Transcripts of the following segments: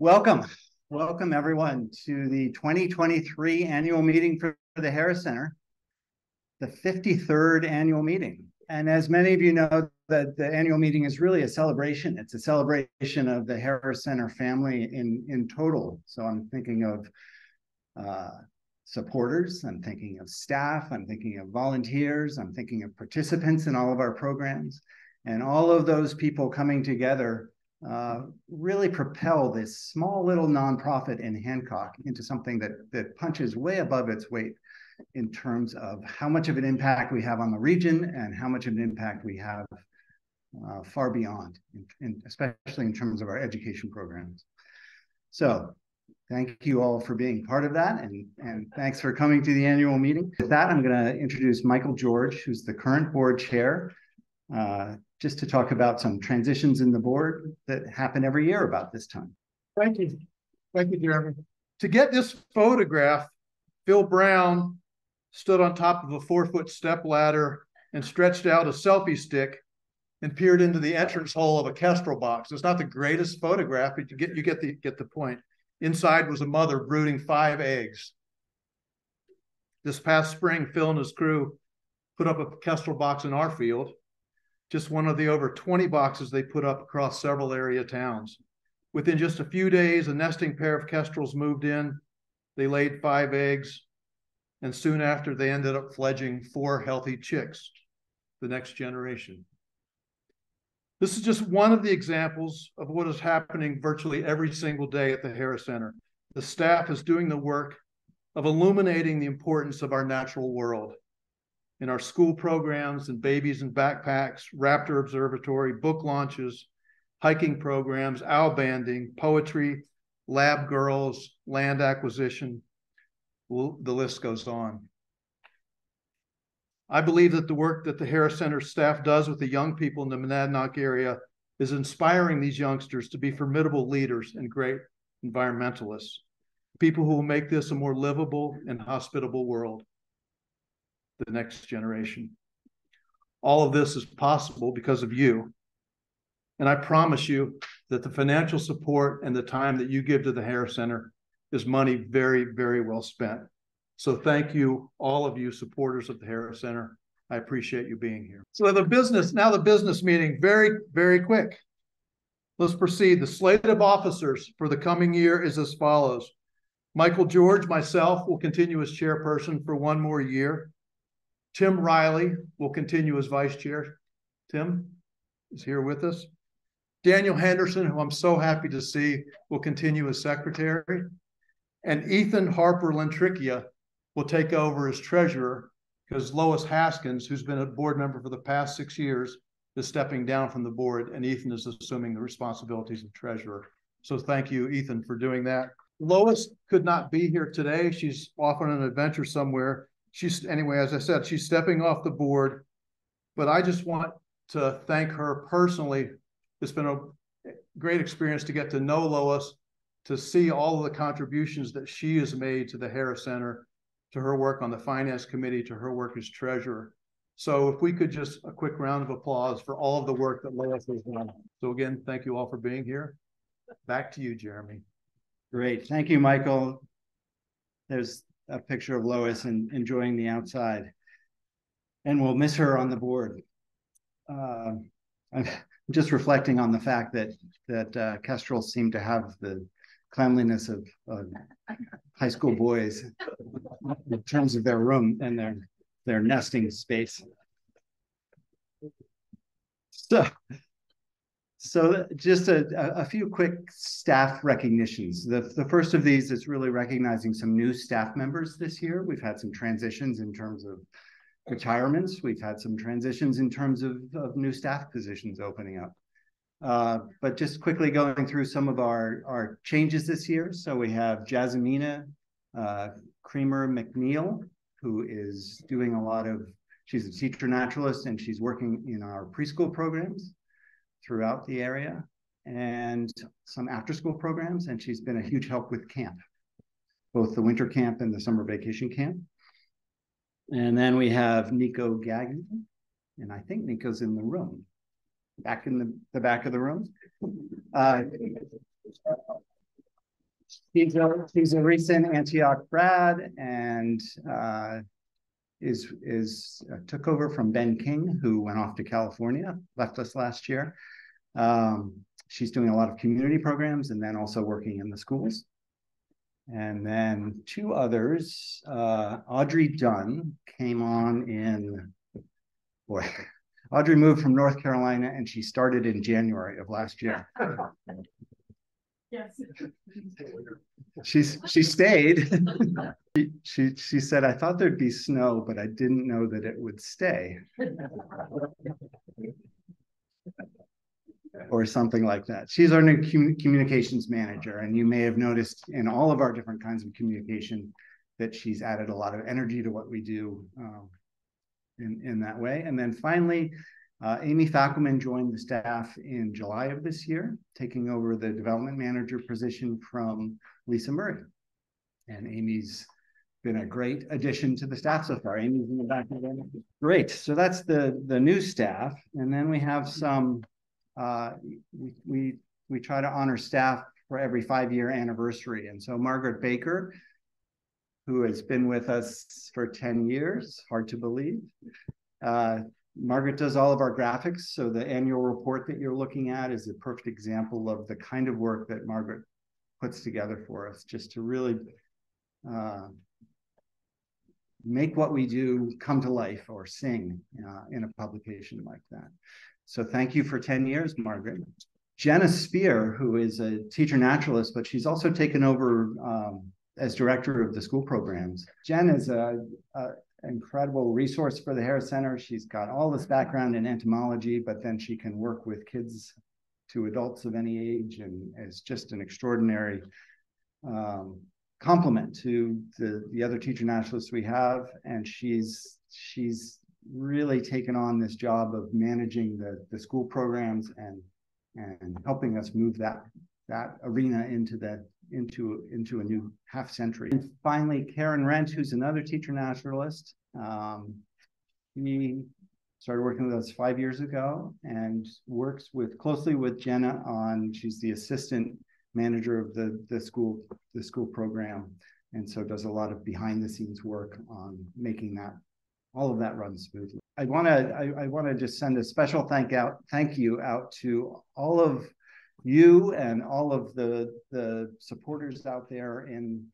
Welcome. Welcome everyone to the 2023 annual meeting for the Harris Center, the 53rd annual meeting. And as many of you know, the annual meeting is really a celebration. It's a celebration of the Harris Center family in total. So I'm thinking of supporters, I'm thinking of staff, I'm thinking of volunteers, I'm thinking of participants in all of our programs. And all of those people coming together really propel this small little nonprofit in Hancock into something that punches way above its weight in terms of how much of an impact we have on the region and how much of an impact we have far beyond, especially in terms of our education programs. So thank you all for being part of that, and thanks for coming to the annual meeting. With that, I'm going to introduce Michael George, who's the current board chair, just to talk about some transitions in the board that happen every year about this time. Thank you. Thank you, Jeremy. To get this photograph, Phil Brown stood on top of a 4-foot step ladder and stretched out a selfie stick and peered into the entrance hole of a Kestrel box. It's not the greatest photograph, but you get the point. Inside was a mother brooding 5 eggs. This past spring, Phil and his crew put up a Kestrel box in our field, just one of the over 20 boxes they put up across several area towns. Within just a few days, a nesting pair of kestrels moved in. They laid 5 eggs, and soon after, they ended up fledging 4 healthy chicks, the next generation. This is just one of the examples of what is happening virtually every single day at the Harris Center. The staff is doing the work of illuminating the importance of our natural world in our school programs and babies and backpacks, raptor observatory, book launches, hiking programs, owl banding, poetry, lab girls, land acquisition. The list goes on. I believe that the work that the Harris Center staff does with the young people in the Monadnock area is inspiring these youngsters to be formidable leaders and great environmentalists, people who will make this a more livable and hospitable world, the next generation. All of this is possible because of you. And I promise you that the financial support and the time that you give to the Harris Center is money very, very well spent. So thank you, all of you supporters of the Harris Center. I appreciate you being here. So the business meeting, very, very quick. Let's proceed. The slate of officers for the coming year is as follows. Michael George, myself, will continue as chairperson for 1 more year. Tim Riley will continue as vice chair. Tim is here with us. Daniel Henderson, who I'm so happy to see, will continue as secretary. And Ethan Harper Lentricchia will take over as treasurer because Lois Haskins, who's been a board member for the past 6 years, is stepping down from the board, and Ethan is assuming the responsibilities of treasurer. So thank you, Ethan, for doing that. Lois could not be here today. She's off on an adventure somewhere. Anyway, as I said, she's stepping off the board, but I just want to thank her personally. It's been a great experience to get to know Lois, to see all of the contributions that she has made to the Harris Center, to her work on the finance committee, to her work as treasurer. So if we could just a quick round of applause for all of the work that Lois has done. So again, thank you all for being here. Back to you, Jeremy. Great. Thank you, Michael. There's a picture of Lois enjoying the outside, and we'll miss her on the board. I'm just reflecting on the fact that kestrels seem to have the cleanliness of high school boys in terms of their room and their nesting space. So just a few quick staff recognitions. The first of these is really recognizing some new staff members this year. We've had some transitions in terms of retirements. We've had some transitions in terms of new staff positions opening up. But just quickly going through some of our changes this year. So we have Jasmina Creamer McNeil, who is doing she's a teacher naturalist, and she's working in our preschool programs throughout the area and some after-school programs, and she's been a huge help with camp, both the winter camp and the summer vacation camp. And then we have Nico Gagnon, and I think Nico's in the room, back in the back of the room. He's a recent Antioch grad and took over from Ben King, who went off to California, left us last year. She's doing a lot of community programs and then also working in the schools. And then two others, Audrey Dunn came on Audrey moved from North Carolina and she started in January of last year. Yes. She stayed. She said, I thought there'd be snow, but I didn't know that it would stay. Or something like that. She's our new communications manager, and you may have noticed in all of our different kinds of communication that she's added a lot of energy to what we do in that way. And then finally, Amy Fackelman joined the staff in July of this year, taking over the development manager position from Lisa Murray. And Amy's been a great addition to the staff so far. Amy's in the back of the Great. So that's the new staff. And then we have some, we try to honor staff for every 5-year anniversary. And so Margaret Baker, who has been with us for 10 years, hard to believe. Margaret does all of our graphics. So the annual report that you're looking at is a perfect example of the kind of work that Margaret puts together for us, just to really make what we do come to life or sing in a publication like that. So thank you for 10 years, Margaret. Jenna Spear, who is a teacher naturalist, but she's also taken over as director of the school programs. Jen is an incredible resource for the Harris Center. She's got all this background in entomology, but then she can work with kids to adults of any age, and is just an extraordinary complement to the other teacher naturalists we have. And she's really taken on this job of managing the school programs and helping us move that arena into a new half century. And finally, Karen Rent, who's another teacher naturalist. He started working with us 5 years ago and works closely with Jenna she's the assistant manager of the school program, and so does a lot of behind the scenes work on making all of that run smoothly. I want to just send a special thank you out to all of you and all of the supporters out there in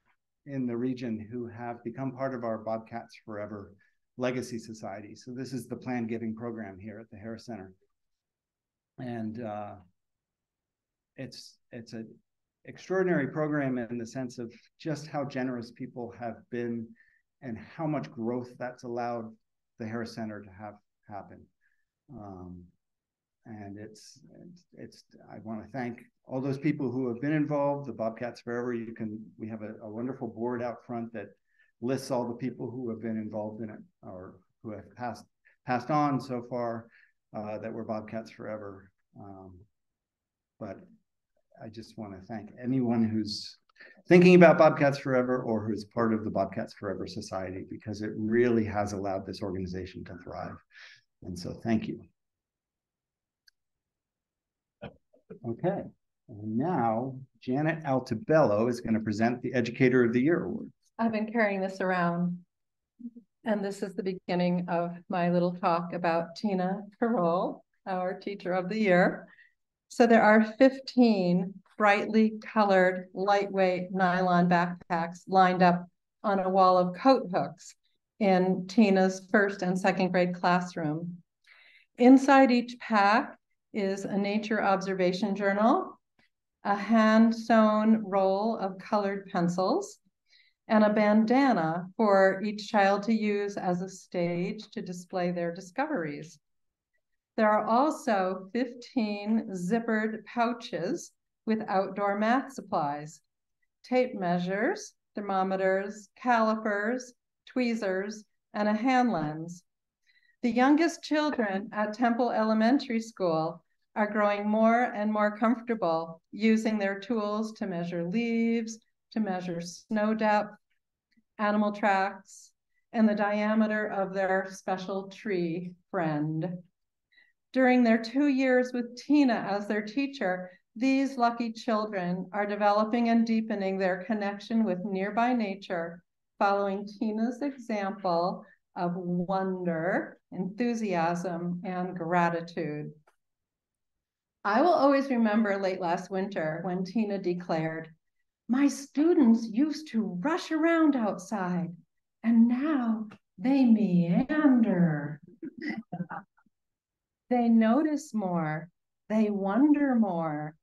the region who have become part of our Bobcats Forever Legacy Society. So this is the Planned Giving program here at the Harris Center. And it's an extraordinary program in the sense of just how generous people have been and how much growth that's allowed the Harris Center to have happen. And I want to thank all those people who have been involved, the Bobcats Forever. We have a wonderful board out front that lists all the people who have been involved in it or who have passed on so far that were Bobcats Forever. But I just want to thank anyone who's thinking about Bobcats Forever or who's part of the Bobcats Forever Society, because it really has allowed this organization to thrive. And so thank you. Okay, and now Janet Altobello is going to present the Educator of the Year Award. I've been carrying this around, and this is the beginning of my little talk about Tina Carroll, our Teacher of the Year. So there are 15 brightly colored, lightweight nylon backpacks lined up on a wall of coat hooks in Tina's 1st and 2nd grade classroom. Inside each pack is a nature observation journal, a hand-sewn roll of colored pencils, and a bandana for each child to use as a stage to display their discoveries. There are also 15 zippered pouches with outdoor math supplies, tape measures, thermometers, calipers, tweezers, and a hand lens. The youngest children at Temple Elementary School are growing more and more comfortable using their tools to measure leaves, to measure snow depth, animal tracks, and the diameter of their special tree friend. During their 2 years with Tina as their teacher, These lucky children are developing and deepening their connection with nearby nature, following Tina's example of wonder, enthusiasm, and gratitude. I will always remember late last winter when Tina declared, "My students used to rush around outside, and now they meander. They notice more, they wonder more,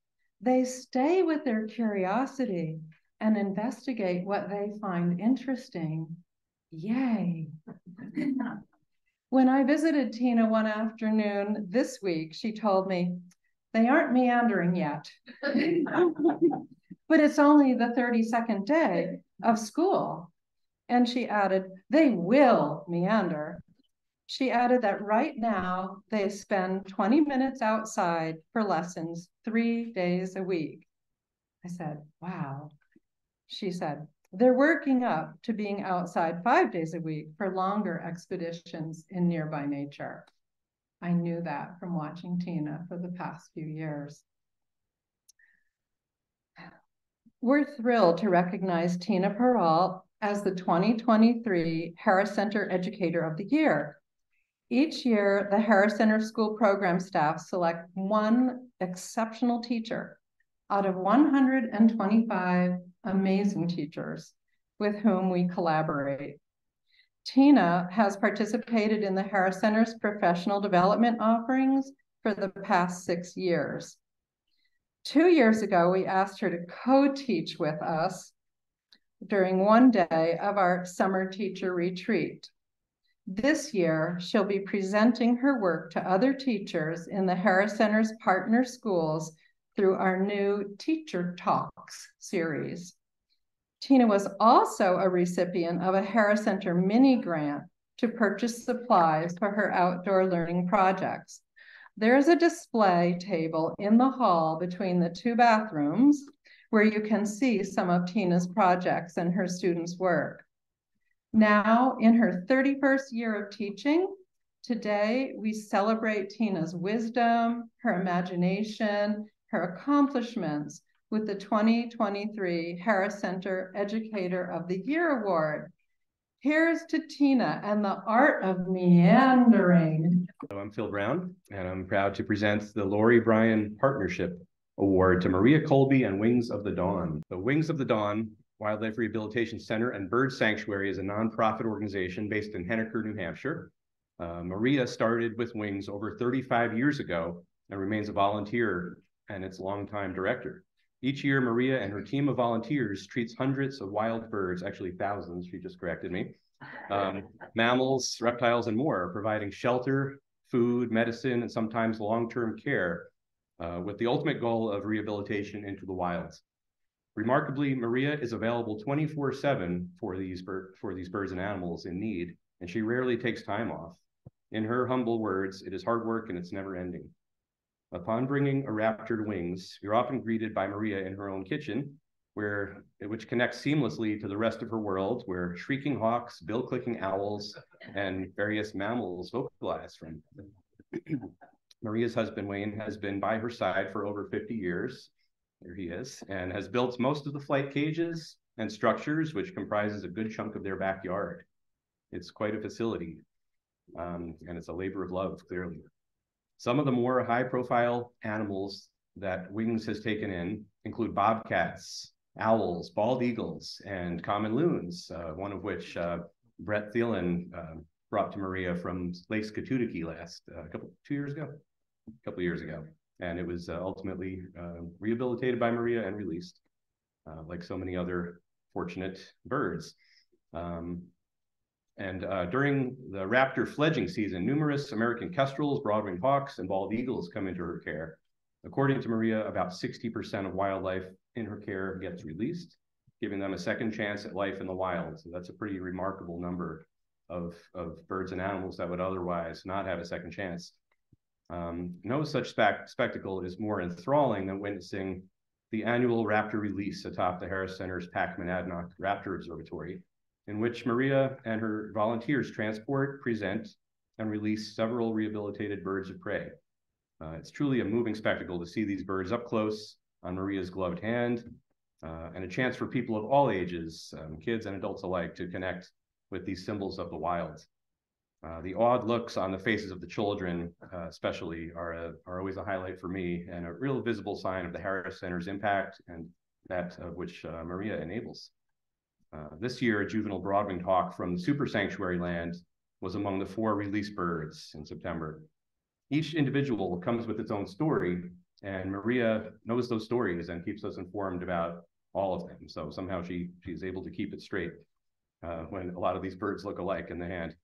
they stay with their curiosity and investigate what they find interesting. Yay." When I visited Tina one afternoon this week, she told me, "They aren't meandering yet." But it's only the 32nd day of school. And she added, "They will meander." She added that right now they spend 20 minutes outside for lessons 3 days a week. I said, "Wow." She said, "They're working up to being outside 5 days a week for longer expeditions in nearby nature." I knew that from watching Tina for the past few years. We're thrilled to recognize Tina Peralt as the 2023 Harris Center Educator of the Year. Each year, the Harris Center School Program staff select one exceptional teacher out of 125 amazing teachers with whom we collaborate. Tina has participated in the Harris Center's professional development offerings for the past 6 years. 2 years ago, we asked her to co-teach with us during one day of our summer teacher retreat. This year, she'll be presenting her work to other teachers in the Harris Center's partner schools through our new Teacher Talks series. Tina was also a recipient of a Harris Center mini grant to purchase supplies for her outdoor learning projects. There's a display table in the hall between the 2 bathrooms where you can see some of Tina's projects and her students' work. Now, in her 31st year of teaching, today we celebrate Tina's wisdom, her imagination, her accomplishments with the 2023 Harris Center Educator of the Year Award. Here's to Tina and the art of meandering. So I'm Phil Brown, and I'm proud to present the Lori Bryan Partnership Award to Maria Colby and Wings of the Dawn. The Wings of the Dawn Wildlife Rehabilitation Center and Bird Sanctuary is a nonprofit organization based in Henniker, New Hampshire. Maria started with Wings over 35 years ago and remains a volunteer and its longtime director. Each year, Maria and her team of volunteers treats hundreds of wild birds, actually thousands, she just corrected me, mammals, reptiles, and more, providing shelter, food, medicine, and sometimes long-term care with the ultimate goal of rehabilitation into the wilds. Remarkably, Maria is available 24/7 for these birds and animals in need, and she rarely takes time off. In her humble words, "It is hard work and it's never ending." Upon bringing a raptor to Wings, you're often greeted by Maria in her own kitchen, which connects seamlessly to the rest of her world, where shrieking hawks, bill-clicking owls, and various mammals vocalize from. Maria's husband, Wayne, has been by her side for over 50 years. There he is, and has built most of the flight cages and structures, which comprises a good chunk of their backyard. It's quite a facility, and it's a labor of love, clearly. Some of the more high-profile animals that Wings has taken in include bobcats, owls, bald eagles, and common loons, one of which Brett Thielen brought to Maria from Lake Scatutucky a couple years ago. And it was ultimately rehabilitated by Maria and released, like so many other fortunate birds. During the raptor fledging season, numerous American kestrels, broad-winged hawks, and bald eagles come into her care. According to Maria, about 60% of wildlife in her care gets released, giving them a second chance at life in the wild. So that's a pretty remarkable number of birds and animals that would otherwise not have a second chance. No such spectacle is more enthralling than witnessing the annual raptor release atop the Harris Center's Pac-Monadnock Raptor Observatory, in which Maria and her volunteers transport, present, and release several rehabilitated birds of prey. It's truly a moving spectacle to see these birds up close on Maria's gloved hand, and a chance for people of all ages, kids and adults alike, to connect with these symbols of the wild. The awed looks on the faces of the children, especially, are always a highlight for me, and a real visible sign of the Harris Center's impact and that of which Maria enables. This year, a juvenile broodwing hawk from the Super Sanctuary land was among the 4 released birds in September. Each individual comes with its own story, and Maria knows those stories and keeps us informed about all of them. So somehow she is able to keep it straight when a lot of these birds look alike in the hand.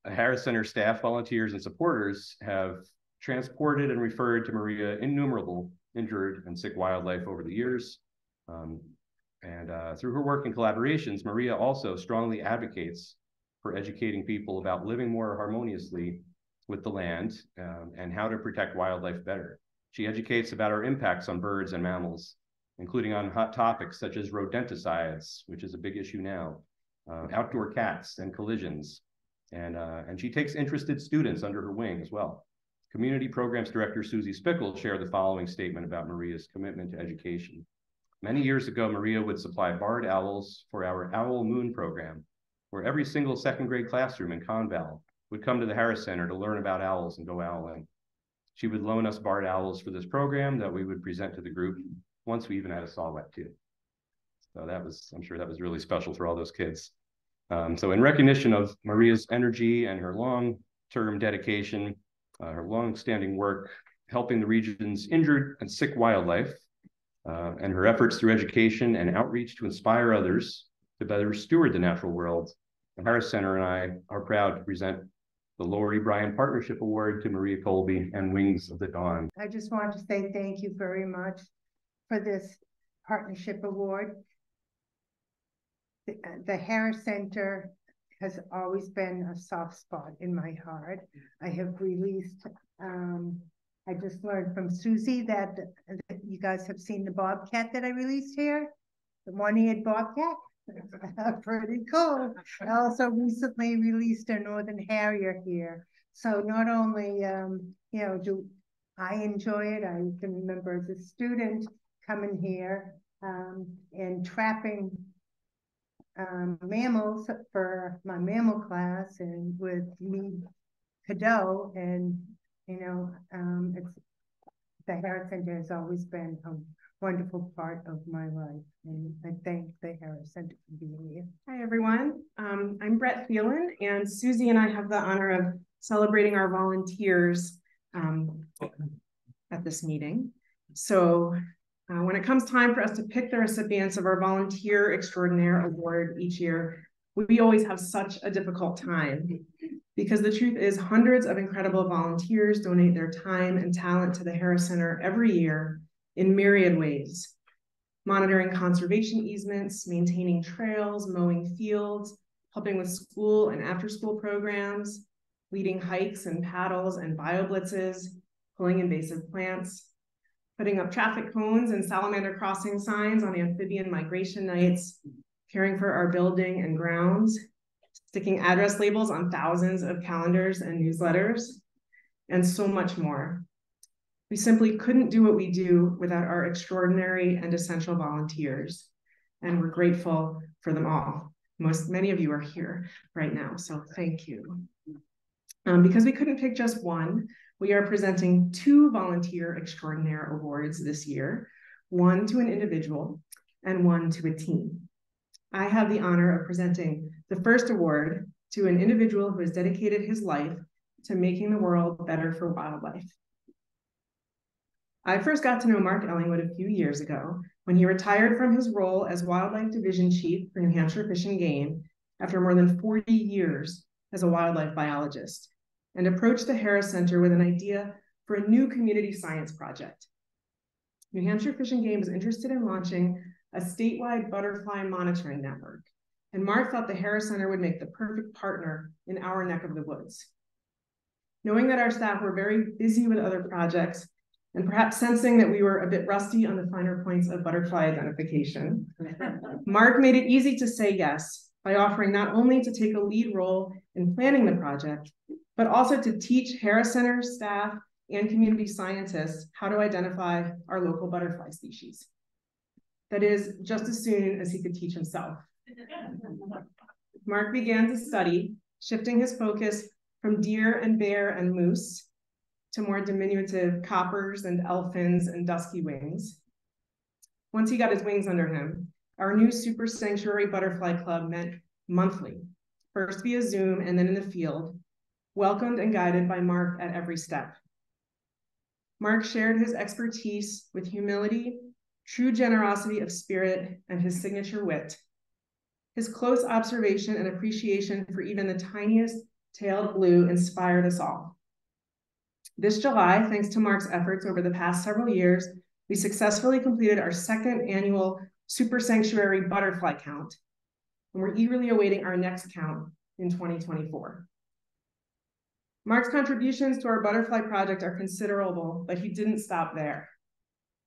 Harris Center staff, volunteers, and supporters have transported and referred to Maria innumerable injured and sick wildlife over the years. Through her work and collaborations, Maria also strongly advocates for educating people about living more harmoniously with the land and how to protect wildlife better. She educates about our impacts on birds and mammals, including on hot topics such as rodenticides, which is a big issue now, outdoor cats and collisions. And she takes interested students under her wing as well. Community Programs Director Susie Spickle shared the following statement about Maria's commitment to education. Many years ago, Maria would supply barred owls for our Owl Moon program, where every single second grade classroom in Conval would come to the Harris Center to learn about owls and go owling. She would loan us barred owls for this program that we would present to the group. Once we even had a saw-whet too. So that was, I'm sure that was really special for all those kids. So in recognition of Maria's energy and her long-term dedication, her long-standing work helping the region's injured and sick wildlife, and her efforts through education and outreach to inspire others to better steward the natural world, the Harris Center and I are proud to present the Lori Bryan Partnership Award to Maria Colby and Wings of the Dawn. I just want to say thank you very much for this partnership award. The Harris Center has always been a soft spot in my heart. I have released, I just learned from Susie that you guys have seen the bobcat that I released here, the one-eared bobcat. Pretty cool. I also recently released a Northern Harrier here. So not only, do I enjoy it, I can remember as a student coming here and trapping mammals for my mammal class and with me Cadeau, and it's the Harris Center has always been a wonderful part of my life, and I thank the Harris Center for being here. Hi everyone, I'm Brett Phelan, and Susie and I have the honor of celebrating our volunteers at this meeting. So when it comes time for us to pick the recipients of our Volunteer Extraordinaire Award each year, we always have such a difficult time, because the truth is hundreds of incredible volunteers donate their time and talent to the Harris Center every year in myriad ways: monitoring conservation easements, maintaining trails, mowing fields, helping with school and after-school programs, leading hikes and paddles and bio-blitzes, pulling invasive plants, putting up traffic cones and salamander crossing signs on amphibian migration nights, caring for our building and grounds, sticking address labels on thousands of calendars and newsletters, and so much more. We simply couldn't do what we do without our extraordinary and essential volunteers, and we're grateful for them all. Many of you are here right now, so thank you. Because we couldn't pick just one, we are presenting 2 Volunteer Extraordinaire Awards this year, one to an individual and one to a team. I have the honor of presenting the first award to an individual who has dedicated his life to making the world better for wildlife. I first got to know Mark Ellingwood a few years ago when he retired from his role as Wildlife Division Chief for New Hampshire Fish and Game after more than 40 years as a wildlife biologist, and approached the Harris Center with an idea for a new community science project. New Hampshire Fish and Game was interested in launching a statewide butterfly monitoring network, and Mark thought the Harris Center would make the perfect partner in our neck of the woods. Knowing that our staff were very busy with other projects, and perhaps sensing that we were a bit rusty on the finer points of butterfly identification, Mark made it easy to say yes by offering not only to take a lead role in planning the project, but also to teach Harris Center staff and community scientists how to identify our local butterfly species. That is, just as soon as he could teach himself. Mark began to study, shifting his focus from deer and bear and moose to more diminutive coppers and elfins and dusky wings. Once he got his wings under him, our new Super Sanctuary Butterfly Club met monthly, first via Zoom and then in the field, welcomed and guided by Mark at every step. Mark shared his expertise with humility, true generosity of spirit, and his signature wit. His close observation and appreciation for even the tiniest tailed blue inspired us all. This July, thanks to Mark's efforts over the past several years, we successfully completed our second annual Super Sanctuary Butterfly Count, and we're eagerly awaiting our next count in 2024. Mark's contributions to our butterfly project are considerable, but he didn't stop there.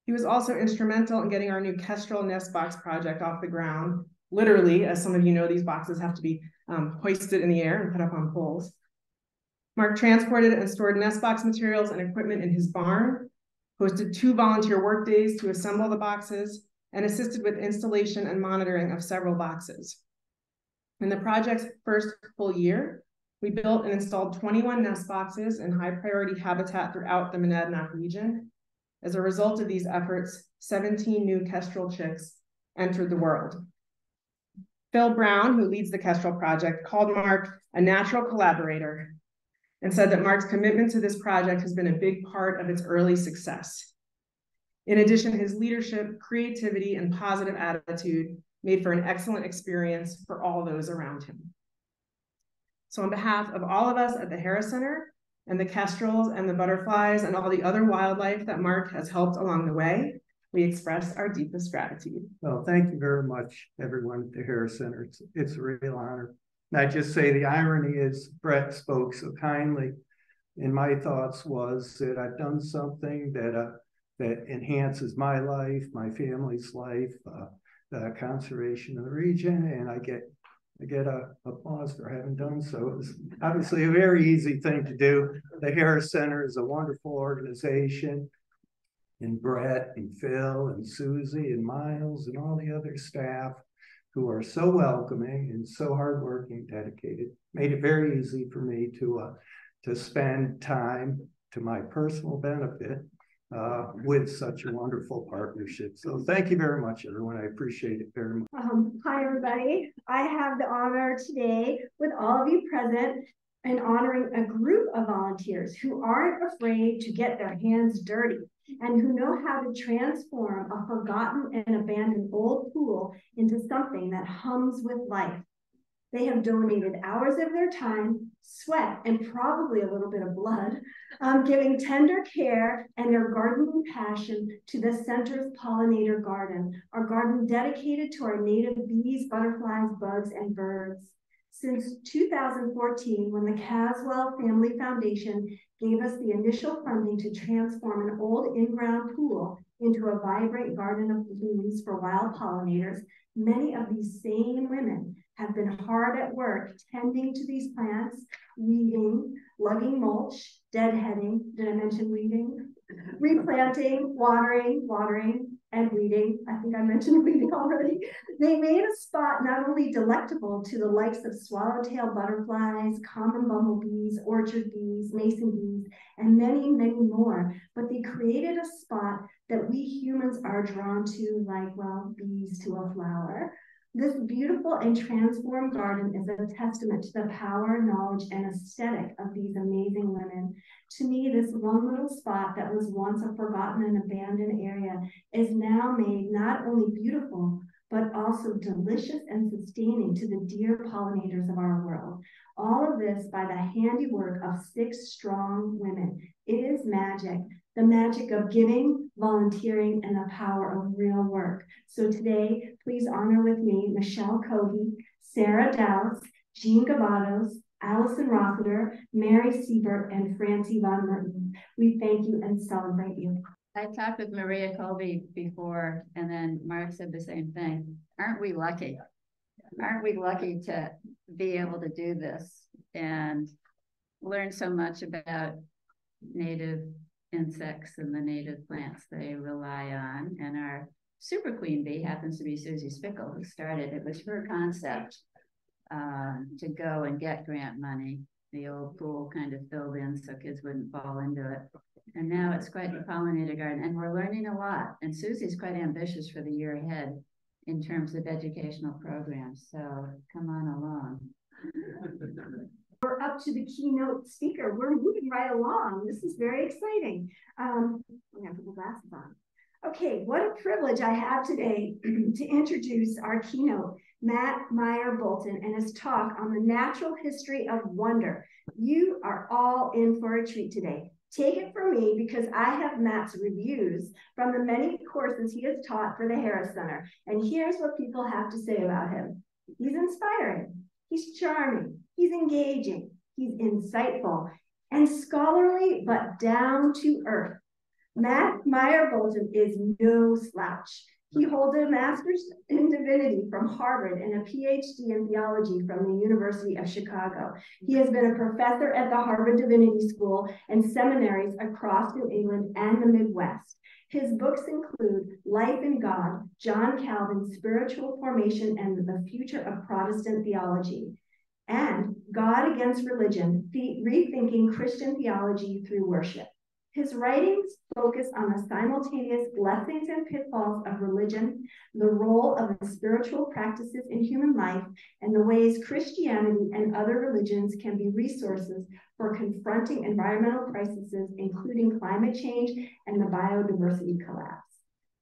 He was also instrumental in getting our new Kestrel nest box project off the ground. Literally, as some of you know, these boxes have to be hoisted in the air and put up on poles. Mark transported and stored nest box materials and equipment in his barn, hosted 2 volunteer work days to assemble the boxes, and assisted with installation and monitoring of several boxes. In the project's first full year, we built and installed 21 nest boxes in high priority habitat throughout the Monadnock region. As a result of these efforts, 17 new Kestrel chicks entered the world. Phil Brown, who leads the Kestrel project, called Mark a natural collaborator and said that Mark's commitment to this project has been a big part of its early success. In addition, his leadership, creativity, and positive attitude made for an excellent experience for all those around him. So on behalf of all of us at the Harris Center and the kestrels and the butterflies and all the other wildlife that Mark has helped along the way, we express our deepest gratitude. Well, thank you very much, everyone at the Harris Center. It's a real honor. And I just say the irony is Brett spoke so kindly, and my thoughts was that I've done something that enhances my life, my family's life, the conservation of the region, and I get a applause for having done so. It was obviously a very easy thing to do. The Harris Center is a wonderful organization, and Brett and Phil and Susie and Miles and all the other staff who are so welcoming and so hardworking, dedicated, made it very easy for me to spend time to my personal benefit with such a wonderful partnership. So thank you very much, everyone. I appreciate it very much. Hi, everybody. I have the honor today with all of you present and honoring a group of volunteers who aren't afraid to get their hands dirty and who know how to transform a forgotten and abandoned old pool into something that hums with life. They have donated hours of their time, sweat, and probably a little bit of blood, giving tender care and their gardening passion to the center's pollinator garden, our garden dedicated to our native bees, butterflies, bugs, and birds. Since 2014, when the Caswell Family Foundation gave us the initial funding to transform an old in-ground pool into a vibrant garden of blooms for wild pollinators, many of these same women have been hard at work tending to these plants, weeding, lugging mulch, deadheading, did I mention weeding? Replanting, watering, and weeding. I think I mentioned weeding already. They made a spot not only delectable to the likes of swallowtail butterflies, common bumblebees, orchard bees, mason bees, and many, many more, but they created a spot that we humans are drawn to like, well, bees to a flower. This beautiful and transformed garden is a testament to the power, knowledge, and aesthetic of these amazing women. To me, this one little spot that was once a forgotten and abandoned area is now made not only beautiful, but also delicious and sustaining to the dear pollinators of our world. All of this by the handiwork of 6 strong women. It is magic. The magic of giving, volunteering, and the power of real work. So today, please honor with me Michelle Cohey, Sarah Dowse, Jean Gavados, Allison Rossiter, Mary Siebert, and Francie Von Merton. We thank you and celebrate you. I talked with Maria Colby before, and then Mark said the same thing. Aren't we lucky? Aren't we lucky to be able to do this and learn so much about Native insects and the native plants they rely on. And our super queen bee happens to be Susie Spickle, who started. It was her concept to go and get grant money. The old pool kind of filled in so kids wouldn't fall into it. And now it's quite the pollinator garden, and we're learning a lot. And Susie's quite ambitious for the year ahead in terms of educational programs. So come on along. We're up to the keynote speaker. We're moving right along. This is very exciting. I'm gonna put my glasses on. Okay, what a privilege I have today to introduce our keynote, Matt Meyers Boulton, and his talk on the natural history of wonder. You are all in for a treat today. Take it from me because I have Matt's reviews from the many courses he has taught for the Harris Center. And here's what people have to say about him. He's inspiring, he's charming, he's engaging, he's insightful, and scholarly, but down to earth. Matt Meyers Boulton is no slouch. He holds a master's in divinity from Harvard and a PhD in theology from the University of Chicago. He has been a professor at the Harvard Divinity School and seminaries across New England and the Midwest. His books include Life in God, John Calvin's Spiritual Formation and the Future of Protestant Theology, and God Against Religion, Rethinking Christian Theology Through Worship. His writings focus on the simultaneous blessings and pitfalls of religion, the role of the spiritual practices in human life, and the ways Christianity and other religions can be resources for confronting environmental crises, including climate change and the biodiversity collapse.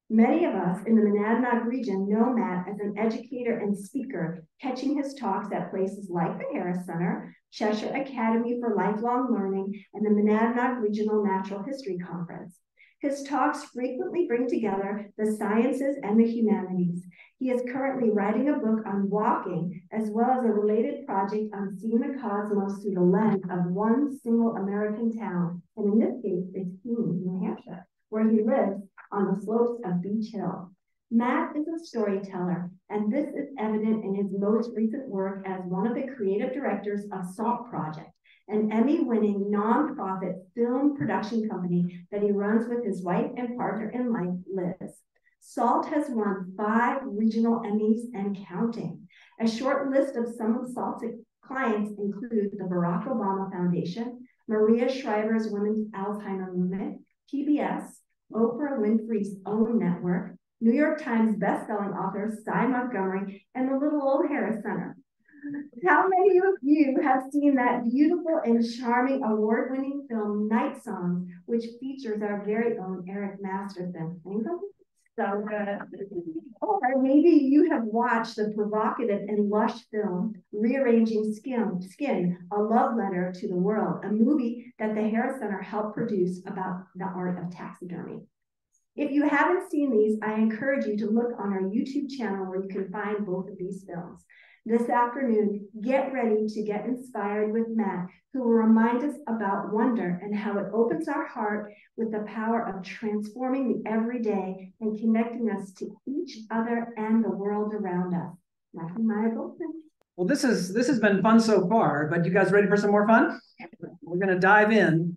Many of us in the Monadnock region know Matt as an educator and speaker, catching his talks at places like the Harris Center, Cheshire Academy for Lifelong Learning, and the Monadnock Regional Natural History Conference. His talks frequently bring together the sciences and the humanities. He is currently writing a book on walking, as well as a related project on seeing the cosmos through the lens of one single American town, and in this case, it's Keene, New Hampshire, where he lives on the slopes of Beach Hill. Matt is a storyteller, and this is evident in his most recent work as one of the creative directors of SALT Project, an Emmy-winning nonprofit film production company that he runs with his wife and partner in life, Liz. SALT has won 5 regional Emmys and counting. A short list of some of SALT's clients include the Barack Obama Foundation, Maria Shriver's Women's Alzheimer Movement, PBS, Oprah Winfrey's Own Network, New York Times bestselling author Cy Montgomery, and the Little Old Harris Center. How many of you have seen that beautiful and charming award-winning film Night Songs, which features our very own Eric Masterson? So good. Or maybe you have watched the provocative and lush film Rearranging Skin, A Love Letter to the World, a movie that the Harris Center helped produce about the art of taxidermy. If you haven't seen these, I encourage you to look on our YouTube channel where you can find both of these films. This afternoon, get ready to get inspired with Matt, who will remind us about wonder and how it opens our heart with the power of transforming the everyday and connecting us to each other and the world around us. Matthew Meyers Boulton. Well, this has been fun so far, but you guys ready for some more fun? We're going to dive in.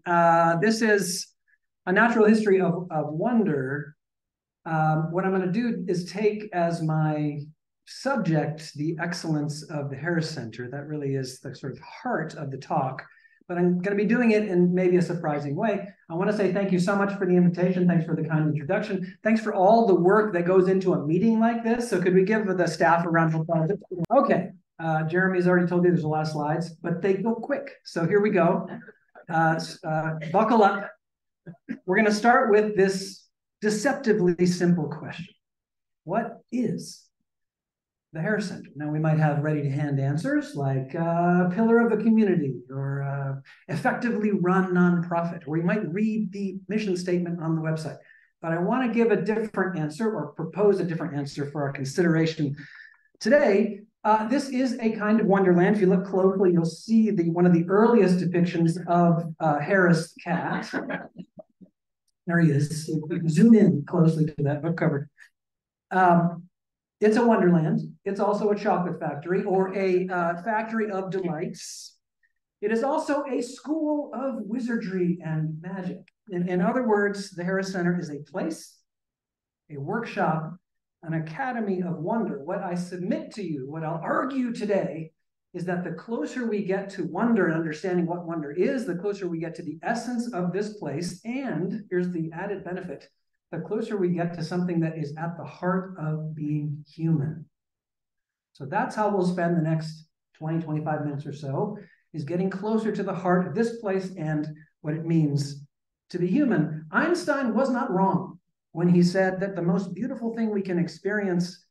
This is a natural history of wonder. What I'm going to do is take as my subject the excellence of the Harris Center. That really is the sort of heart of the talk, but I'm going to be doing it in maybe a surprising way. I want to say thank you so much for the invitation. Thanks for the kind introduction. Thanks for all the work that goes into a meeting like this. So could we give the staff a round of applause? Okay, Jeremy's already told you there's a lot of slides, but they go quick. So here we go. Buckle up. We're going to start with this deceptively simple question. What is the Harris Center? Now, we might have ready-to-hand answers like pillar of the community or effectively run nonprofit, or you might read the mission statement on the website. But I want to give a different answer or propose a different answer for our consideration today. This is a kind of wonderland. If you look closely, you'll see one of the earliest depictions of Harris cat. There he is. You can zoom in closely to that book cover. It's a wonderland. It's also a chocolate factory or a factory of delights. It is also a school of wizardry and magic. In other words, the Harris Center is a place, a workshop, an academy of wonder. What I submit to you, what I'll argue today, is that the closer we get to wonder and understanding what wonder is, the closer we get to the essence of this place. And here's the added benefit: the closer we get to something that is at the heart of being human. So that's how we'll spend the next 20, 25 minutes or so, is getting closer to the heart of this place and what it means to be human. Einstein was not wrong when he said that the most beautiful thing we can experience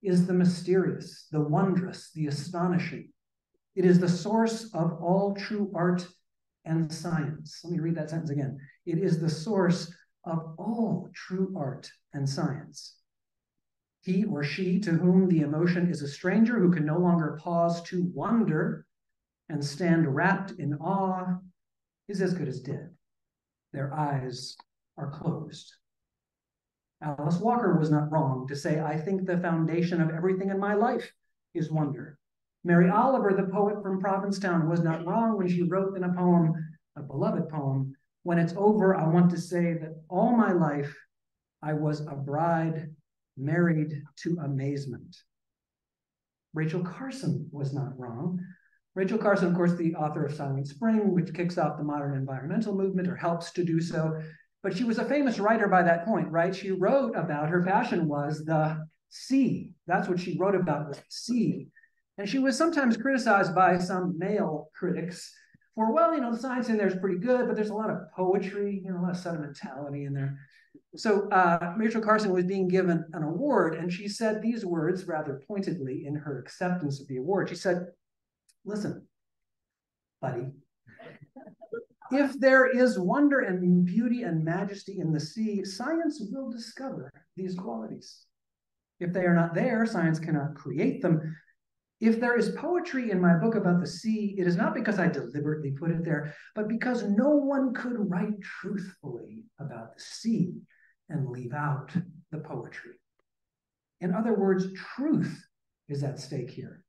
is the mysterious, the wondrous, the astonishing. It is the source of all true art and science. Let me read that sentence again. It is the source of all true art and science. He or she to whom the emotion is a stranger, who can no longer pause to wonder and stand wrapped in awe, is as good as dead. Their eyes are closed. Alice Walker was not wrong to say, I think the foundation of everything in my life is wonder. Mary Oliver, the poet from Provincetown, was not wrong when she wrote in a poem, a beloved poem, when it's over, I want to say that all my life I was a bride married to amazement. Rachel Carson was not wrong. Rachel Carson, of course, the author of Silent Spring, which kicks off the modern environmental movement or helps to do so. But she was a famous writer by that point, right? She wrote about, her passion was the sea. That's what she wrote about, was the sea. And she was sometimes criticized by some male critics for, well, you know, the science in there is pretty good, but there's a lot of poetry, you know, a lot of sentimentality in there. So Rachel Carson was being given an award, and she said these words rather pointedly in her acceptance of the award. She said, listen, buddy, if there is wonder and beauty and majesty in the sea, science will discover these qualities. If they are not there, science cannot create them. If there is poetry in my book about the sea, it is not because I deliberately put it there, but because no one could write truthfully about the sea and leave out the poetry. In other words, truth is at stake here.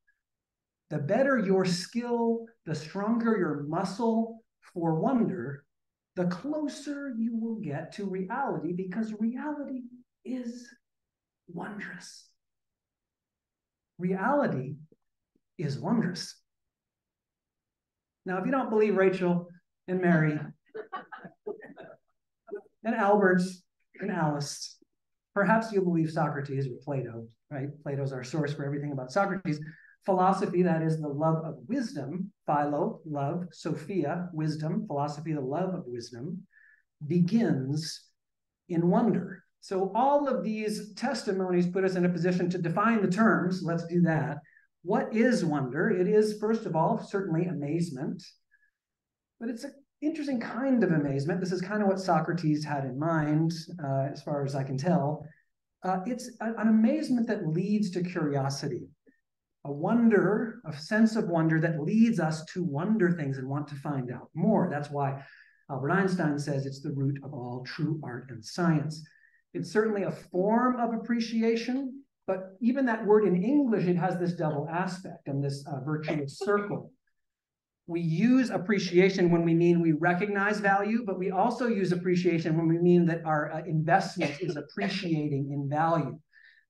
The better your skill, the stronger your muscle for wonder, the closer you will get to reality, because reality is wondrous. Reality is wondrous. Now, if you don't believe Rachel and Mary and Albert and Alice, perhaps you'll believe Socrates or Plato, right? Plato's our source for everything about Socrates. Philosophy, that is the love of wisdom, philo, love, sophia, wisdom, philosophy, the love of wisdom, begins in wonder. So all of these testimonies put us in a position to define the terms. Let's do that. What is wonder? It is, first of all, certainly amazement, but it's an interesting kind of amazement. This is kind of what Socrates had in mind, as far as I can tell. It's an amazement that leads to curiosity, a wonder, a sense of wonder that leads us to wonder things and want to find out more. That's why Albert Einstein says it's the root of all true art and science. It's certainly a form of appreciation, but even that word in English, it has this double aspect and this virtuous circle. We use appreciation when we mean we recognize value, but we also use appreciation when we mean that our investment is appreciating in value.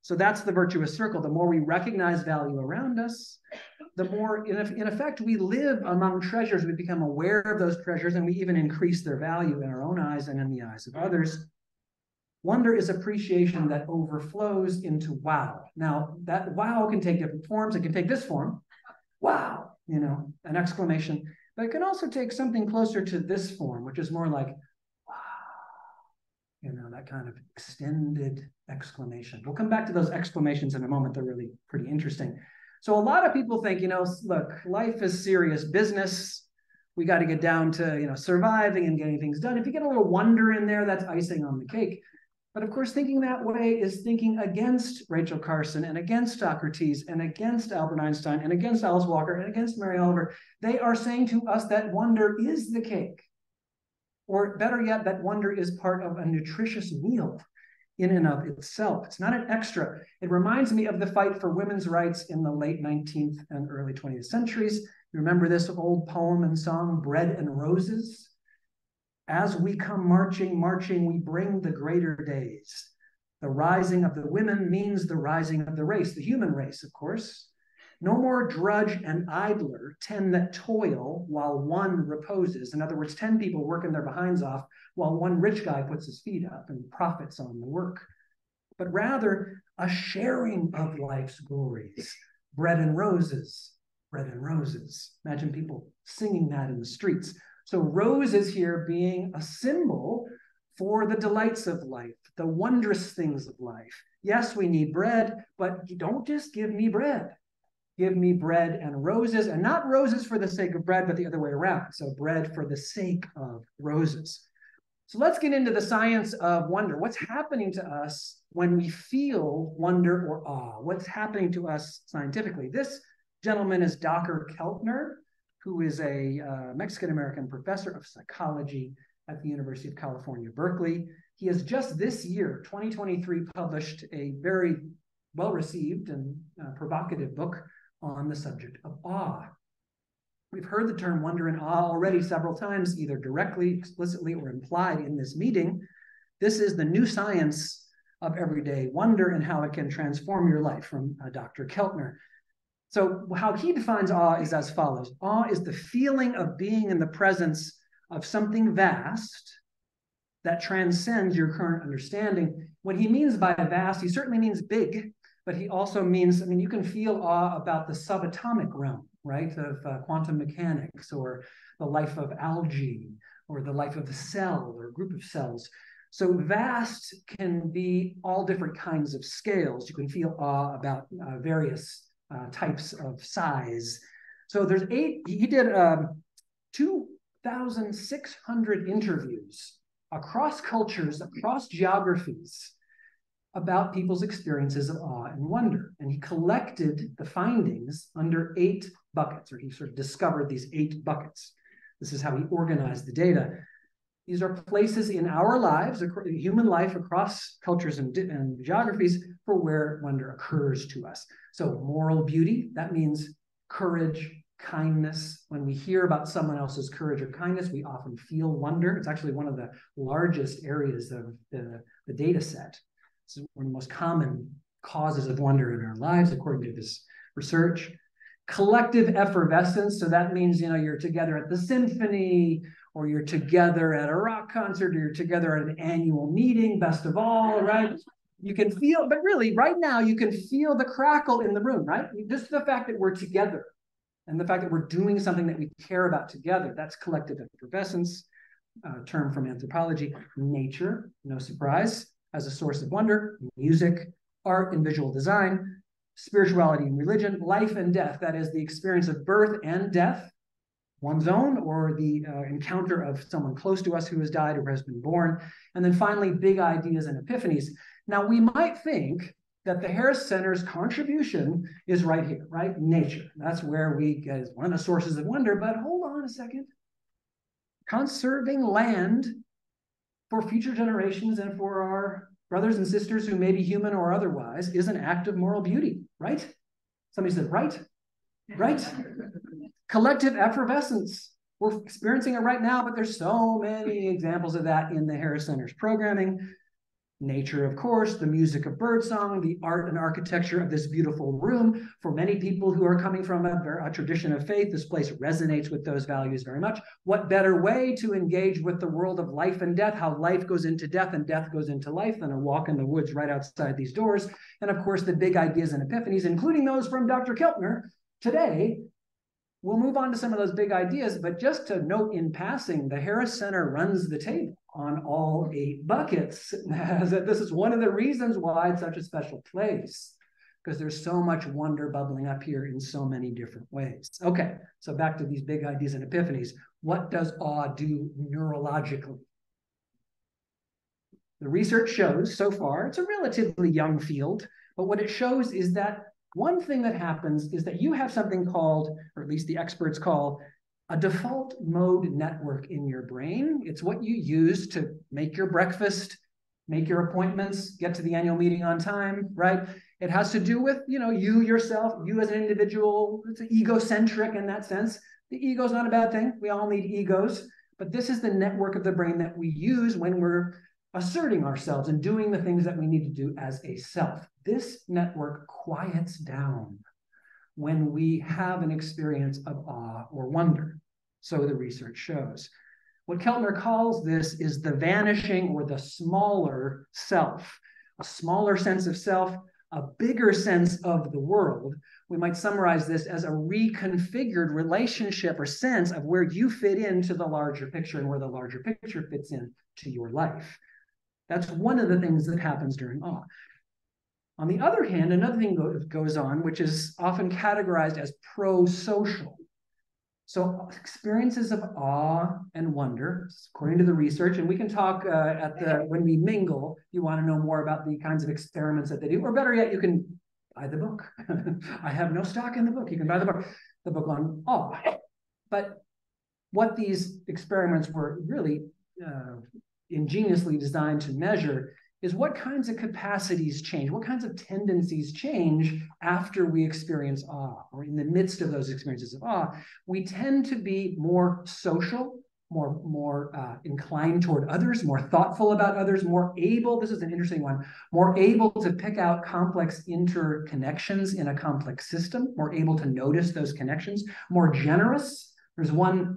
So that's the virtuous circle. The more we recognize value around us, the more, in effect, we live among treasures. We become aware of those treasures, and we even increase their value in our own eyes and in the eyes of others. Wonder is appreciation that overflows into wow. Now, that wow can take different forms. It can take this form, wow, you know, an exclamation. But it can also take something closer to this form, which is more like, wow, you know, that kind of extended exclamation. We'll come back to those exclamations in a moment. They're really pretty interesting. So a lot of people think, you know, look, life is serious business. We got to get down to, you know, surviving and getting things done. If you get a little wonder in there, that's icing on the cake. But of course, thinking that way is thinking against Rachel Carson and against Socrates and against Albert Einstein and against Alice Walker and against Mary Oliver. They are saying to us that wonder is the cake. Or better yet, that wonder is part of a nutritious meal in and of itself. It's not an extra. It reminds me of the fight for women's rights in the late 19th and early 20th centuries. You remember this old poem and song, Bread and Roses? As we come marching, marching, we bring the greater days. The rising of the women means the rising of the race, the human race, of course. No more drudge and idler, 10 that toil while one reposes. In other words, 10 people working their behinds off while one rich guy puts his feet up and profits on the work. But rather a sharing of life's glories. Bread and roses, bread and roses. Imagine people singing that in the streets. So roses here being a symbol for the delights of life, the wondrous things of life. Yes, we need bread, but don't just give me bread. Give me bread and roses, and not roses for the sake of bread, but the other way around. So bread for the sake of roses. So let's get into the science of wonder. What's happening to us when we feel wonder or awe? What's happening to us scientifically? This gentleman is Dr. Keltner, who is a Mexican-American professor of psychology at the University of California, Berkeley. He has just this year, 2023, published a very well-received and provocative book on the subject of awe. We've heard the term wonder and awe already several times, either directly, explicitly, or implied in this meeting. This is the new science of everyday wonder and how it can transform your life from Dr. Keltner. So how he defines awe is as follows. Awe is the feeling of being in the presence of something vast that transcends your current understanding. What he means by vast, he certainly means big, but he also means, I mean, you can feel awe about the subatomic realm, right, of quantum mechanics, or the life of algae, or the life of the cell or group of cells. So vast can be all different kinds of scales. You can feel awe about various types of size. So there's he did 2,600 interviews across cultures, across geographies, about people's experiences of awe and wonder. And he collected the findings under 8 buckets, or he sort of discovered these 8 buckets. This is how he organized the data. These are places in our lives, human life across cultures and geographies, for where wonder occurs to us. So moral beauty, that means courage, kindness. When we hear about someone else's courage or kindness, we often feel wonder. It's actually one of the largest areas of the data set. It's one of the most common causes of wonder in our lives, according to this research. Collective effervescence, so that means, you know, you're together at the symphony, or you're together at a rock concert, or you're together at an annual meeting, best of all, right? You can feel, but really right now, you can feel the crackle in the room, right? Just the fact that we're together and the fact that we're doing something that we care about together, that's collective effervescence, a term from anthropology. Nature, no surprise, as a source of wonder. Music, art and visual design, spirituality and religion, life and death, that is the experience of birth and death, one's own or the encounter of someone close to us who has died or has been born. And then finally, big ideas and epiphanies. Now, we might think that the Harris Center's contribution is right here, right? Nature. That's where we get one of the sources of wonder, but hold on a second. Conserving land for future generations and for our brothers and sisters who may be human or otherwise is an act of moral beauty, right? Somebody said, right? Right? Collective effervescence. We're experiencing it right now, but there's so many examples of that in the Harris Center's programming. Nature, of course, the music of birdsong, the art and architecture of this beautiful room. For many people who are coming from a tradition of faith, this place resonates with those values very much. What better way to engage with the world of life and death, how life goes into death and death goes into life, than a walk in the woods right outside these doors. And of course, the big ideas and epiphanies, including those from Dr. Keltner today. We'll move on to some of those big ideas, but just to note in passing, the Harris Center runs the table on all 8 buckets. This is one of the reasons why it's such a special place, because there's so much wonder bubbling up here in so many different ways. Okay, so back to these big ideas and epiphanies. What does awe do neurologically? The research shows so far, it's a relatively young field, but what it shows is that one thing that happens is that you have something called, or at least the experts call, a default mode network in your brain. It's what you use to make your breakfast, make your appointments, get to the annual meeting on time, right? It has to do with, you know, you yourself, you as an individual. It's egocentric in that sense. The ego is not a bad thing. We all need egos. but this is the network of the brain that we use when we're asserting ourselves and doing the things that we need to do as a self. This network quiets down when we have an experience of awe or wonder, so the research shows. What Keltner calls this is the vanishing or the smaller self, a smaller sense of self, a bigger sense of the world. We might summarize this as a reconfigured relationship or sense of where you fit into the larger picture and where the larger picture fits in to your life. That's one of the things that happens during awe. On the other hand, another thing goes on, which is often categorized as pro-social. So experiences of awe and wonder, according to the research, and we can talk when we mingle, if you want to know more about the kinds of experiments that they do, or better yet, you can buy the book. I have no stock in the book. You can buy the book on awe. But what these experiments were really ingeniously designed to measure is what kinds of capacities change, what kinds of tendencies change after we experience awe, or in the midst of those experiences of awe. We tend to be more social, more inclined toward others, more thoughtful about others, more able, this is an interesting one, more able to pick out complex interconnections in a complex system, more able to notice those connections, more generous. There's one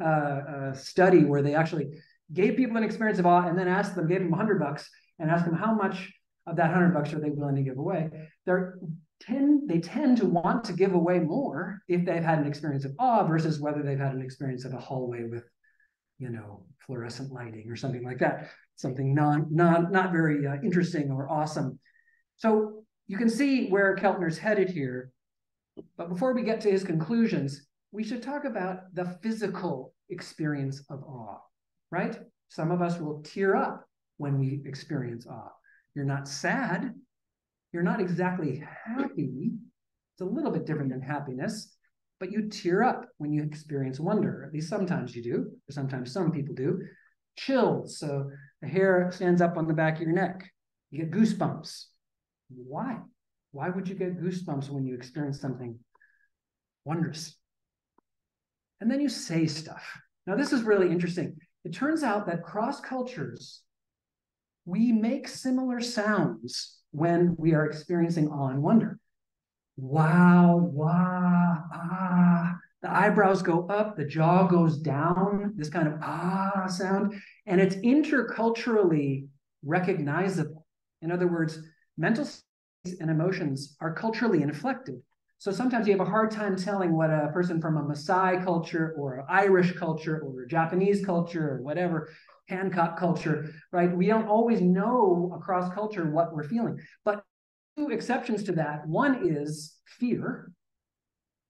study where they actually gave people an experience of awe and then gave them $100 and asked them how much of that $100 are they willing to give away. They tend to want to give away more if they've had an experience of awe versus whether they've had an experience of a hallway with, fluorescent lighting or something like that. Something not very interesting or awesome. So you can see where Keltner's headed here. But before we get to his conclusions, we should talk about the physical experience of awe, right? Some of us will tear up when we experience awe. You're not sad. You're not exactly happy. It's a little bit different than happiness, but you tear up when you experience wonder. At least sometimes you do, or sometimes some people do. Chills, so the hair stands up on the back of your neck. You get goosebumps. Why? Why would you get goosebumps when you experience something wondrous? And then you say stuff. Now, this is really interesting. It turns out that cross cultures, we make similar sounds when we are experiencing awe and wonder. Wow, wah, ah. The eyebrows go up, the jaw goes down, this kind of ah sound, and it's interculturally recognizable. In other words, mental states and emotions are culturally inflected. So sometimes you have a hard time telling what a person from a Maasai culture or an Irish culture or a Japanese culture or whatever, Hancock culture, right? We don't always know across culture what we're feeling. But two exceptions to that. One is fear.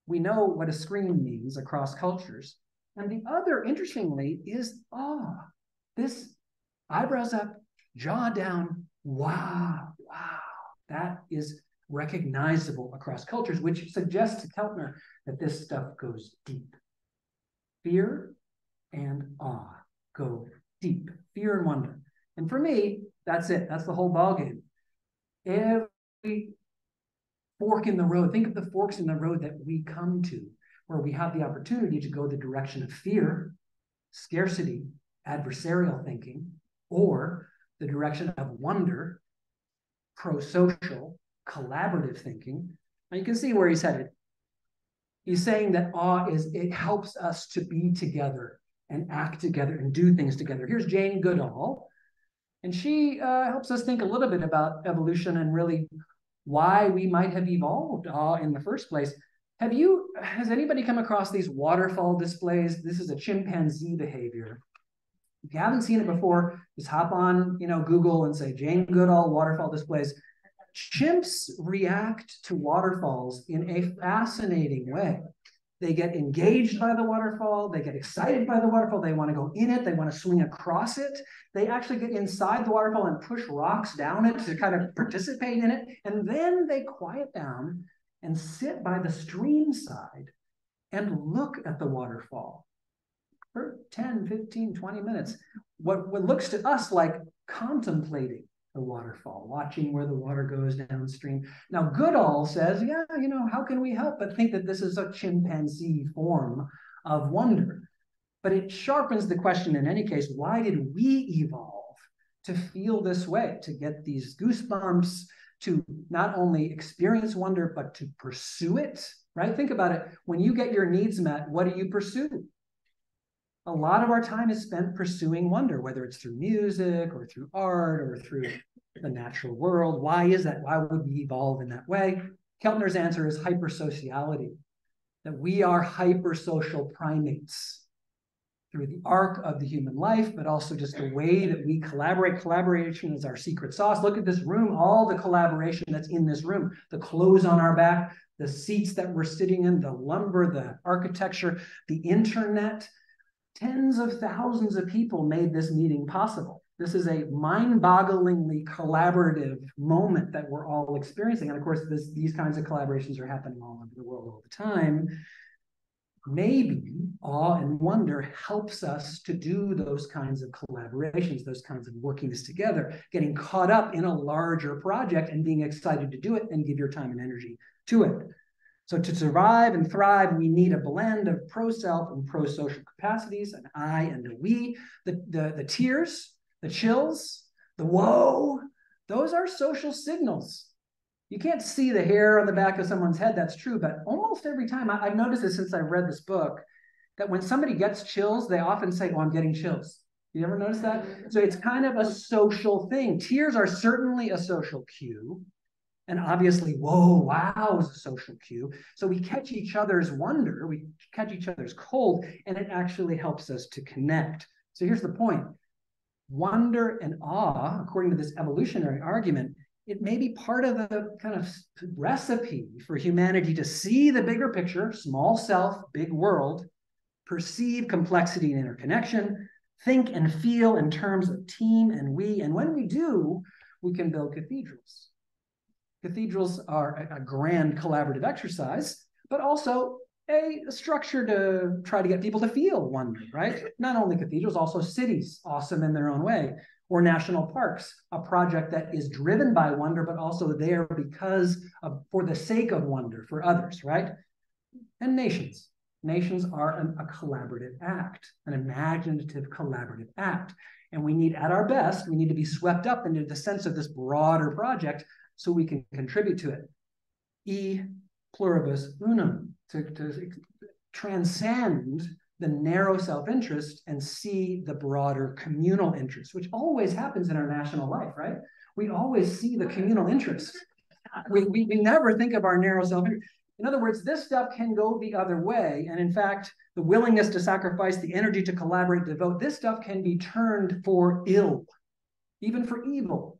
We know what a scream means across cultures. And the other, interestingly, is awe. This eyebrows up, jaw down, wow, wow. That is recognizable across cultures, which suggests to Keltner that this stuff goes deep. Fear and awe go deep. Fear and wonder. And for me, that's it. That's the whole ballgame. Every fork in the road, think of the forks in the road that we come to, where we have the opportunity to go the direction of fear, scarcity, adversarial thinking, or the direction of wonder, pro-social, collaborative thinking. Now you can see where he's headed. He's saying that awe it helps us to be together and act together and do things together. Here's Jane Goodall, and she helps us think a little bit about evolution and really why we might have evolved awe in the first place. Has anybody come across these waterfall displays? This is a chimpanzee behavior. If you haven't seen it before, just hop on, Google and say Jane Goodall waterfall displays. Chimps react to waterfalls in a fascinating way. They get engaged by the waterfall. They get excited by the waterfall. They want to go in it. They want to swing across it. They actually get inside the waterfall and push rocks down it to kind of participate in it. And then they quiet down and sit by the stream side and look at the waterfall for 10, 15, 20 minutes. What looks to us like contemplating the waterfall, watching where the water goes downstream. Now, Goodall says, yeah, how can we help but think that this is a chimpanzee form of wonder? But it sharpens the question in any case, why did we evolve to feel this way, to get these goosebumps, to not only experience wonder, but to pursue it, right? Think about it. When you get your needs met, what do you pursue? A lot of our time is spent pursuing wonder, whether it's through music or through art or through the natural world. Why is that? Why would we evolve in that way? Keltner's answer is hypersociality, that we are hypersocial primates through the arc of the human life, but also just the way that we collaborate. Collaboration is our secret sauce. Look at this room, all the collaboration that's in this room, the clothes on our back, the seats that we're sitting in, the lumber, the architecture, the internet. Tens of thousands of people made this meeting possible. This is a mind-bogglingly collaborative moment that we're all experiencing. And of course, these kinds of collaborations are happening all over the world all the time. Maybe awe and wonder helps us to do those kinds of collaborations, those kinds of workings together, getting caught up in a larger project and being excited to do it and give your time and energy to it. So to survive and thrive, we need a blend of pro-self and pro-social capacities, an I and a we. The tears, the chills, the whoa, those are social signals. You can't see the hair on the back of someone's head, that's true, but almost every time, I've noticed this since I've read this book, that when somebody gets chills, they often say, oh, I'm getting chills. You ever notice that? So it's kind of a social thing. Tears are certainly a social cue. And obviously, whoa, wow is a social cue. So we catch each other's wonder, we catch each other's cold, and it actually helps us to connect. So here's the point. Wonder and awe, according to this evolutionary argument, it may be part of the kind of recipe for humanity to see the bigger picture, small self, big world, perceive complexity and interconnection, think and feel in terms of team and we. And when we do, we can build cathedrals. Cathedrals are a grand collaborative exercise, but also a structure to try to get people to feel wonder, right? Not only cathedrals, also cities, awesome in their own way, or national parks, a project that is driven by wonder, but also there because of, for the sake of wonder for others, right? And nations. Nations are a collaborative act, an imaginative collaborative act. And we need, at our best, we need to be swept up into the sense of this broader project so we can contribute to it. E pluribus unum, to transcend the narrow self-interest and see the broader communal interest, which always happens in our national life, right? We always see the communal interest. We never think of our narrow self-interest. In other words, this stuff can go the other way. And in fact, the willingness to sacrifice, the energy to collaborate, devote, this stuff can be turned for ill, even for evil.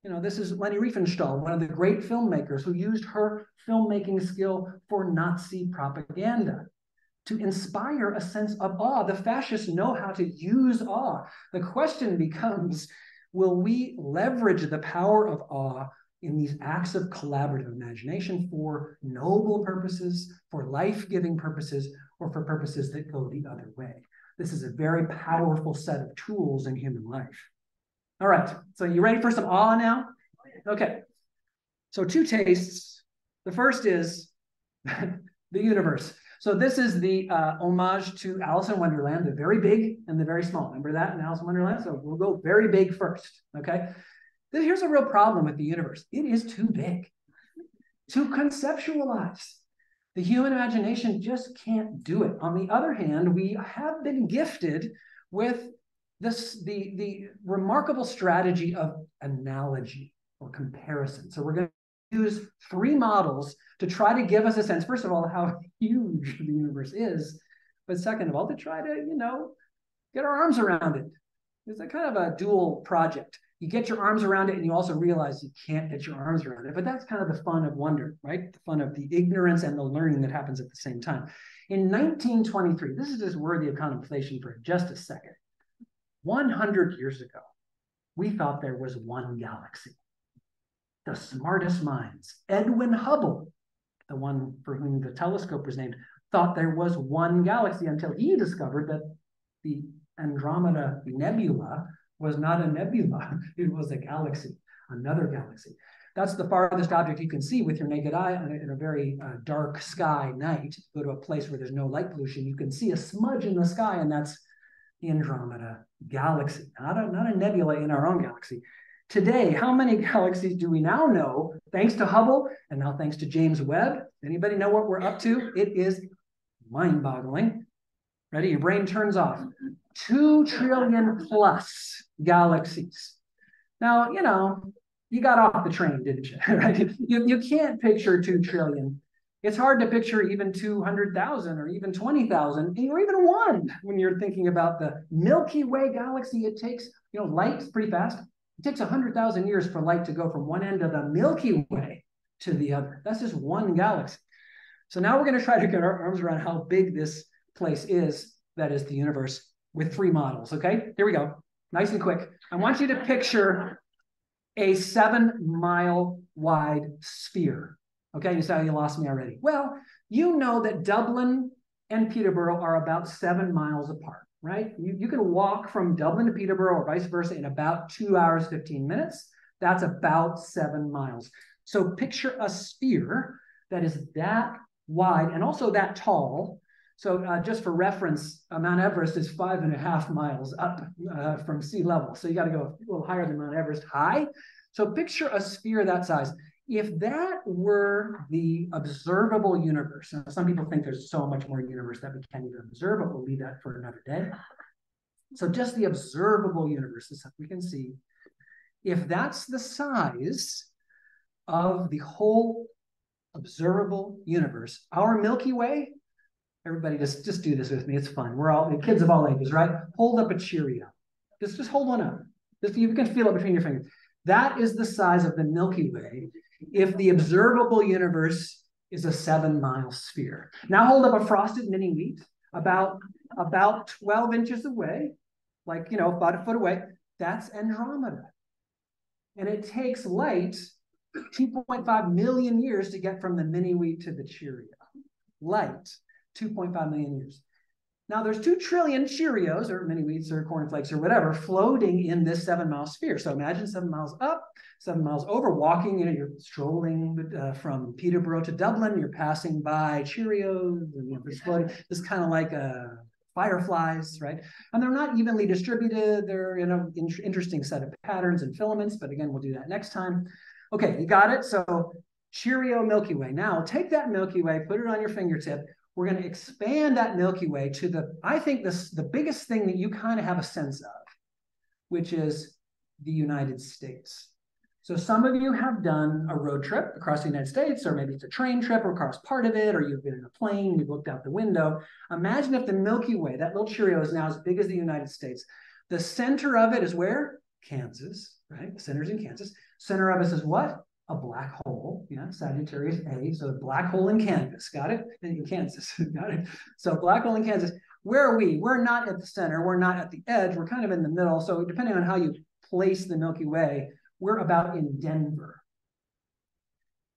You know, this is Leni Riefenstahl, one of the great filmmakers who used her filmmaking skill for Nazi propaganda to inspire a sense of awe. The fascists know how to use awe. The question becomes, will we leverage the power of awe in these acts of collaborative imagination for noble purposes, for life-giving purposes, or for purposes that go the other way? This is a very powerful set of tools in human life. All right, so you ready for some awe now? Okay, so two tastes. The first is the universe. So this is the homage to Alice in Wonderland, the very big and the very small. Remember that in Alice in Wonderland? So we'll go very big first, okay? Here's a real problem with the universe. It is too big to conceptualize. The human imagination just can't do it. On the other hand, we have been gifted with the remarkable strategy of analogy or comparison. So we're going to use three models to try to give us a sense, first of all, how huge the universe is, but second of all, to try to, you know, get our arms around it. It's a kind of a dual project. You get your arms around it and you also realize you can't get your arms around it, but that's kind of the fun of wonder, right? The fun of the ignorance and the learning that happens at the same time. In 1923, this is just worthy of contemplation for just a second. 100 years ago, we thought there was one galaxy. The smartest minds, Edwin Hubble, the one for whom the telescope was named, thought there was one galaxy until he discovered that the Andromeda Nebula was not a nebula, it was a galaxy, another galaxy. That's the farthest object you can see with your naked eye in a very dark sky night. Go to a place where there's no light pollution, you can see a smudge in the sky, and that's the Andromeda Galaxy, not a nebula in our own galaxy. Today, how many galaxies do we now know, thanks to Hubble and now thanks to James Webb? Anybody know what we're up to? It is mind-boggling. Ready? Your brain turns off. 2 trillion plus galaxies. Now, you know, you got off the train, didn't you? Right? You can't picture 2 trillion. It's hard to picture even 200,000 or even 20,000 or even 1 when you're thinking about the Milky Way galaxy. It takes, you know, light's pretty fast. It takes 100,000 years for light to go from one end of the Milky Way to the other. That's just one galaxy. So now we're going to try to get our arms around how big this place is, that is the universe, with 3 models, okay? Here we go. Nice and quick. I want you to picture a 7-mile wide sphere. Okay, you say you lost me already. Well, you know that Dublin and Peterborough are about 7 miles apart, right? You can walk from Dublin to Peterborough or vice versa in about 2 hours, 15 minutes. That's about 7 miles. So picture a sphere that is that wide and also that tall. So just for reference, Mount Everest is 5.5 miles up from sea level. So you got to go a little higher than Mount Everest high. So picture a sphere that size. If that were the observable universe, now some people think there's so much more universe that we can't even observe, but we'll leave that for another day. So just the observable universe, the stuff we can see. If that's the size of the whole observable universe, our Milky Way, everybody just do this with me. It's fun. We're all kids of all ages, right? Hold up a Cheerio. Just hold one up. Just, you can feel it between your fingers. That is the size of the Milky Way if the observable universe is a 7-mile sphere. Now hold up a frosted mini wheat about 12 inches away, like, you know, about a foot away. That's Andromeda. And it takes light 2.5 million years to get from the mini wheat to the Cheerio. Light, 2.5 million years. Now there's 2 trillion Cheerios or mini wheats or cornflakes or whatever floating in this 7-mile sphere. So imagine 7 miles up, 7 miles over, walking, you know, you're strolling from Peterborough to Dublin, you're passing by Cheerios, and, you know, it's floating. It's kind of like fireflies, right? And they're not evenly distributed. They're in an interesting set of patterns and filaments, but again, we'll do that next time. Okay, you got it? So Cheerio Milky Way. Now take that Milky Way, put it on your fingertip. We're going to expand that Milky Way to I think the biggest thing that you kind of have a sense of, which is the United States. So some of you have done a road trip across the United States, or maybe it's a train trip or across part of it, or you've been in a plane, you've looked out the window. Imagine if the Milky Way, that little Cheerio, is now as big as the United States. The center of it is where? Kansas, right? The center's in Kansas. Center of it is what? A black hole, yeah, Sagittarius A, so a black hole in Kansas, got it? In Kansas, got it? So black hole in Kansas. Where are we? We're not at the center, we're not at the edge, we're kind of in the middle. So depending on how you place the Milky Way, we're about in Denver.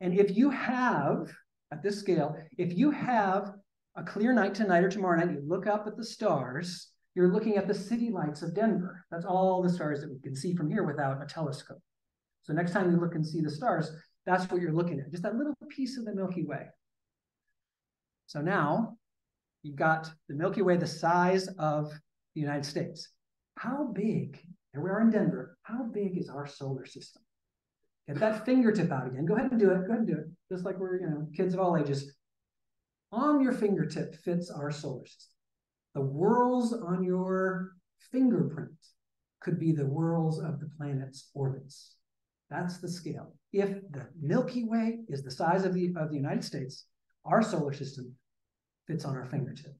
And if you have, at this scale, if you have a clear night tonight or tomorrow night, you look up at the stars, you're looking at the city lights of Denver. That's all the stars that we can see from here without a telescope. So next time you look and see the stars, that's what you're looking at, just that little piece of the Milky Way. So now you've got the Milky Way the size of the United States. How big, here we are in Denver, how big is our solar system? Get that fingertip out again. Go ahead and do it. Go ahead and do it. Just like we're, you know, kids of all ages. On your fingertip fits our solar system. The whorls on your fingerprint could be the whorls of the planet's orbits. That's the scale. If the Milky Way is the size of the United States, our solar system fits on our fingertip.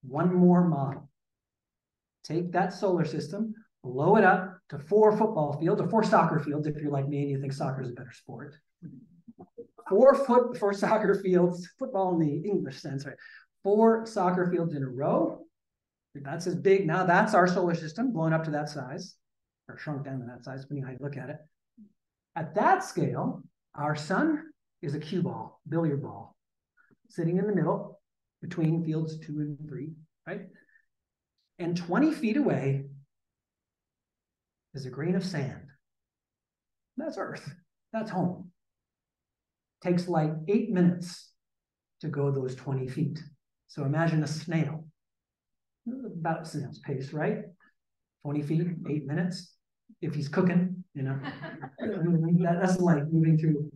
One more model. Take that solar system, blow it up to 4 football fields or 4 soccer fields if you're like me and you think soccer is a better sport. 4 soccer fields, football in the English sense, right? 4 soccer fields in a row. That's as big. Now that's our solar system blown up to that size, or shrunk down to that size, depending on how you look at it. At that scale, our sun is a cue ball, billiard ball, sitting in the middle between fields 2 and 3, right? And 20 feet away is a grain of sand. That's Earth. That's home. Takes like 8 minutes to go those 20 feet. So imagine a snail, about a snail's pace, right? 20 feet, 8 minutes. If he's cooking, you know, that's like moving through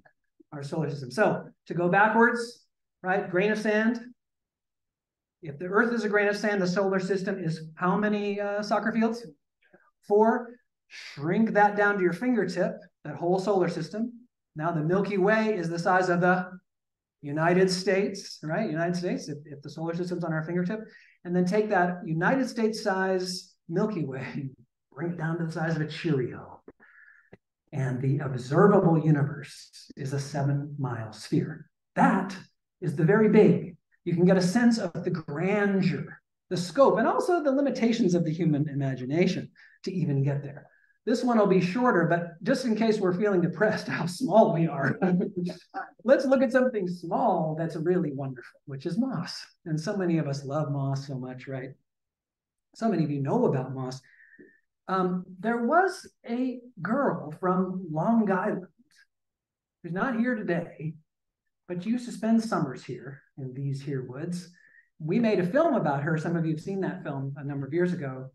our solar system. So to go backwards, right? Grain of sand. If the Earth is a grain of sand, the solar system is how many soccer fields? 4. Shrink that down to your fingertip, that whole solar system. Now the Milky Way is the size of the United States, right? United States, if the solar system's on our fingertip. And then take that United States size Milky Way, bring it down to the size of a Cheerio. And the observable universe is a 7-mile sphere. That is the very big. You can get a sense of the grandeur, the scope, and also the limitations of the human imagination to even get there. This one will be shorter, but just in case we're feeling depressed how small we are, let's look at something small that's really wonderful, which is moss. And so many of us love moss so much, right? So many of you know about moss. There was a girl from Long Island who's not here today, but she used to spend summers here in these here woods. We made a film about her. Some of you have seen that film a number of years ago.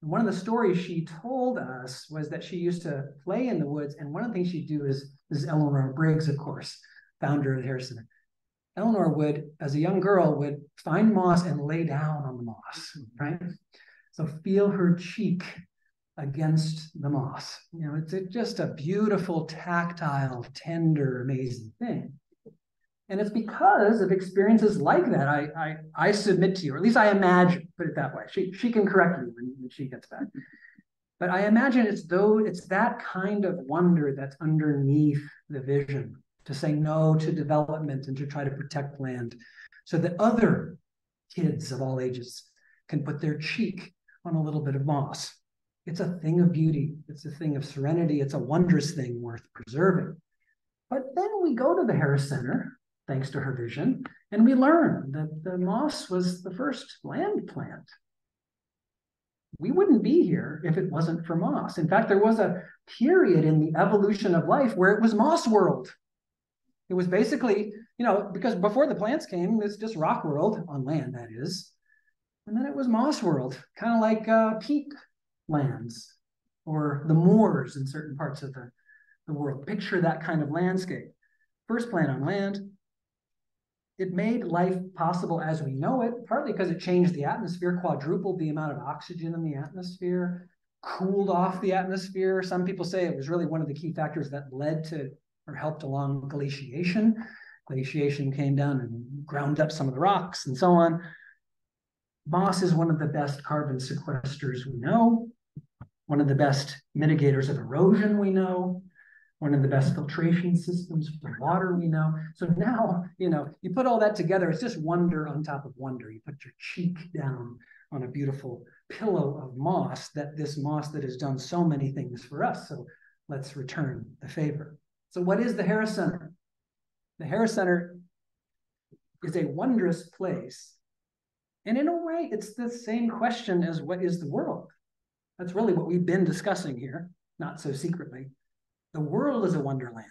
And one of the stories she told us was that she used to play in the woods. And one of the things she'd do is, this is Eleanor Briggs, of course, founder of the Harris Center. Eleanor would, as a young girl, would find moss and lay down on the moss, right? So feel her cheek against the moss. You know, it's just a beautiful, tactile, tender, amazing thing. And it's because of experiences like that, I submit to you, or at least I imagine, put it that way. She can correct me when she gets back. But I imagine it's that kind of wonder that's underneath the vision, to say no to development and to try to protect land so that other kids of all ages can put their cheek on a little bit of moss. It's a thing of beauty. It's a thing of serenity. It's a wondrous thing worth preserving. But then we go to the Harris Center, thanks to her vision, and we learn that the moss was the first land plant. We wouldn't be here if it wasn't for moss. In fact, there was a period in the evolution of life where it was moss world. It was basically, you know, because before the plants came, it's just rock world, on land that is. And then it was moss world, kind of like peat lands or the moors in certain parts of the world. Picture that kind of landscape. First plant on land. It made life possible as we know it, partly because it changed the atmosphere, quadrupled the amount of oxygen in the atmosphere, cooled off the atmosphere. Some people say it was really one of the key factors that led to or helped along glaciation. Glaciation came down and ground up some of the rocks and so on. Moss is one of the best carbon sequesters we know, one of the best mitigators of erosion we know, one of the best filtration systems for water we know. So now, you know, you put all that together, it's just wonder on top of wonder. You put your cheek down on a beautiful pillow of moss, this moss that has done so many things for us. So let's return the favor. So what is the Harris Center? The Harris Center is a wondrous place. And in a way, it's the same question as what is the world? That's really what we've been discussing here, not so secretly. The world is a wonderland.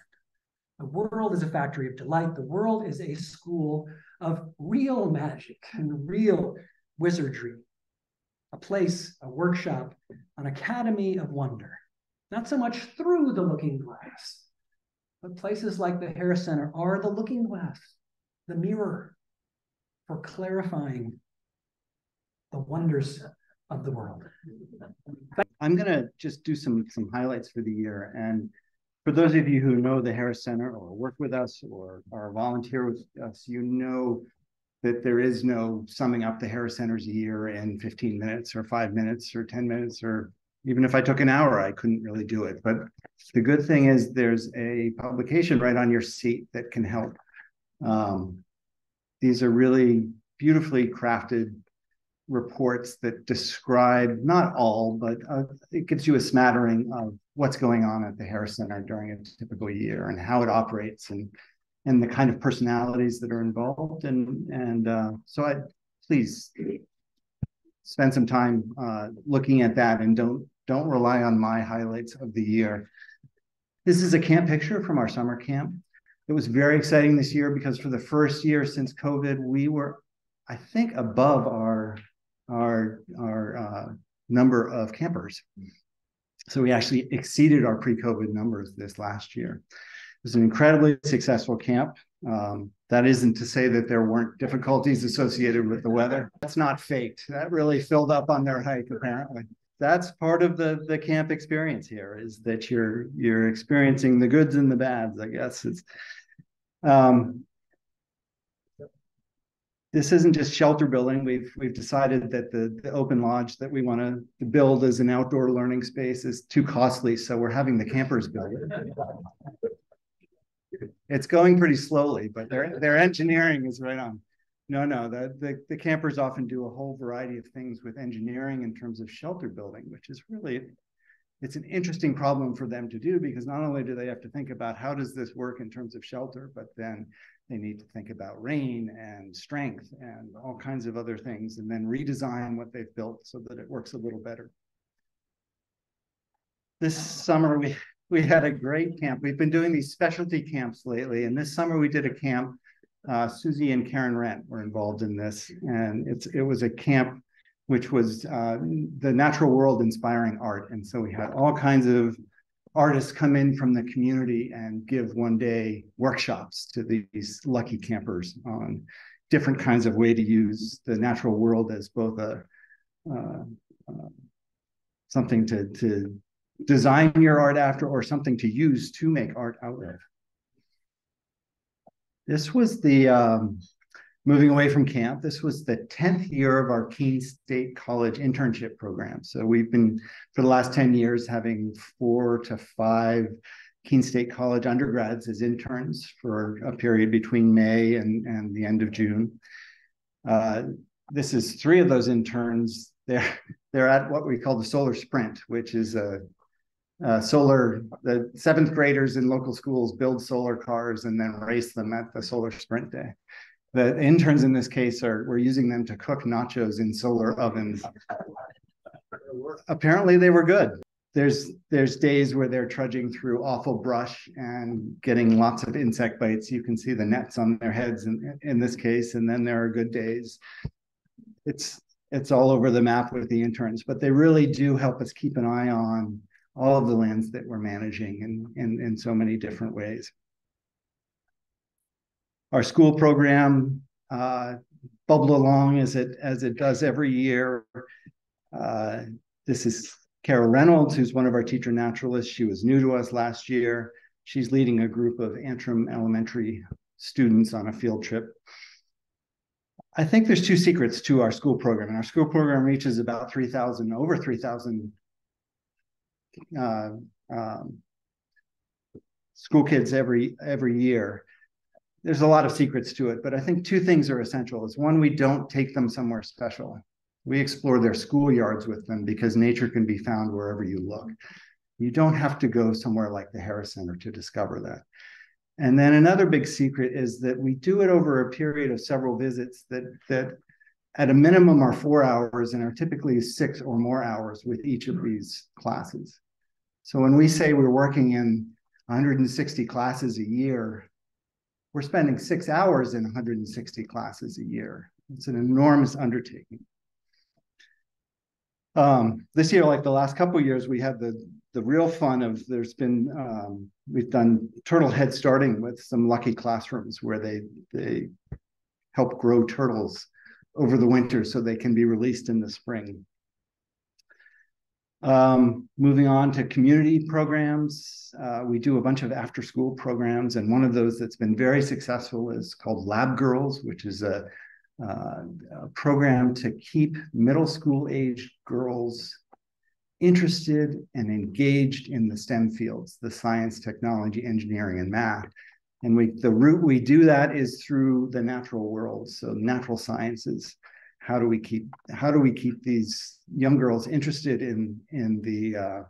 The world is a factory of delight. The world is a school of real magic and real wizardry. A place, a workshop, an academy of wonder. Not so much through the looking glass, but places like the Harris Center are the looking glass, the mirror for clarifying the wonders of the world. I'm going to just do some highlights for the year. And for those of you who know the Harris Center or work with us or are a volunteer with us, you know that there is no summing up the Harris Center's year in 15 minutes or 5 minutes or 10 minutes, or even if I took an hour, I couldn't really do it. But the good thing is there's a publication right on your seat that can help. These are really beautifully crafted reports that describe, not all, but it gives you a smattering of what's going on at the Harris Center during a typical year and how it operates and the kind of personalities that are involved. So I please spend some time looking at that and don't rely on my highlights of the year. This is a camp picture from our summer camp. It was very exciting this year because for the first year since COVID, we were, I think, above our number of campers. So we actually exceeded our pre-COVID numbers this last year. It was an incredibly successful camp. That isn't to say that there weren't difficulties associated with the weather. That's not faked. That really filled up on their hike, apparently. That's part of the camp experience here, is that you're experiencing the goods and the bads, I guess. It's this isn't just shelter building. We've decided that the open lodge that we want to build as an outdoor learning space is too costly, so we're having the campers build it. It's going pretty slowly, but their engineering is right on. No, the campers often do a whole variety of things with engineering in terms of shelter building, which is really, it's an interesting problem for them to do, because not only do they have to think about how does this work in terms of shelter, but then they need to think about rain and strength and all kinds of other things, and then redesign what they've built so that it works a little better. This summer, we had a great camp. We've been doing these specialty camps lately, and this summer we did a camp. Susie and Karen Rent were involved in this, and it was a camp which was the natural world inspiring art. And so we had all kinds of artists come in from the community and give one-day workshops to these lucky campers on different kinds of way to use the natural world as both a something to design your art after, or something to use to make art out of. This was the, moving away from camp, this was the 10th year of our Keene State College internship program. So we've been, for the last 10 years, having 4 to 5 Keene State College undergrads as interns for a period between May and the end of June. This is 3 of those interns. They're at what we call the Solar Sprint, which is the 7th graders in local schools build solar cars and then race them at the Solar Sprint Day. The interns in this case we're using them to cook nachos in solar ovens. Apparently they were good. There's days where they're trudging through awful brush and getting lots of insect bites. You can see the nets on their heads in this case, and then there are good days. It's all over the map with the interns, but they really do help us keep an eye on all of the lands that we're managing in so many different ways. Our school program bubbled along as it does every year. This is Carol Reynolds, who's one of our teacher naturalists. She was new to us last year. She's leading a group of Antrim Elementary students on a field trip. I think there's 2 secrets to our school program, and our school program reaches about over 3,000 school kids every year. There's a lot of secrets to it, but I think 2 things are essential. Is one, we don't take them somewhere special. We explore their schoolyards with them, because nature can be found wherever you look. You don't have to go somewhere like the Harris Center to discover that. And then another big secret is that we do it over a period of several visits that at a minimum are 4 hours and are typically 6 or more hours with each of these classes. So when we say we're working in 160 classes a year, we're spending 6 hours in 160 classes a year. It's an enormous undertaking. This year, like the last couple of years, we had the real fun of we've done turtle head starting with some lucky classrooms where they help grow turtles over the winter so they can be released in the spring. Moving on to community programs, we do a bunch of after-school programs, and one of those that's been very successful is called Lab Girls, which is a program to keep middle school age girls interested and engaged in the STEM fields, the science, technology, engineering, and math. And the route we do that is through the natural world, so natural sciences. How do we keep these young girls interested in the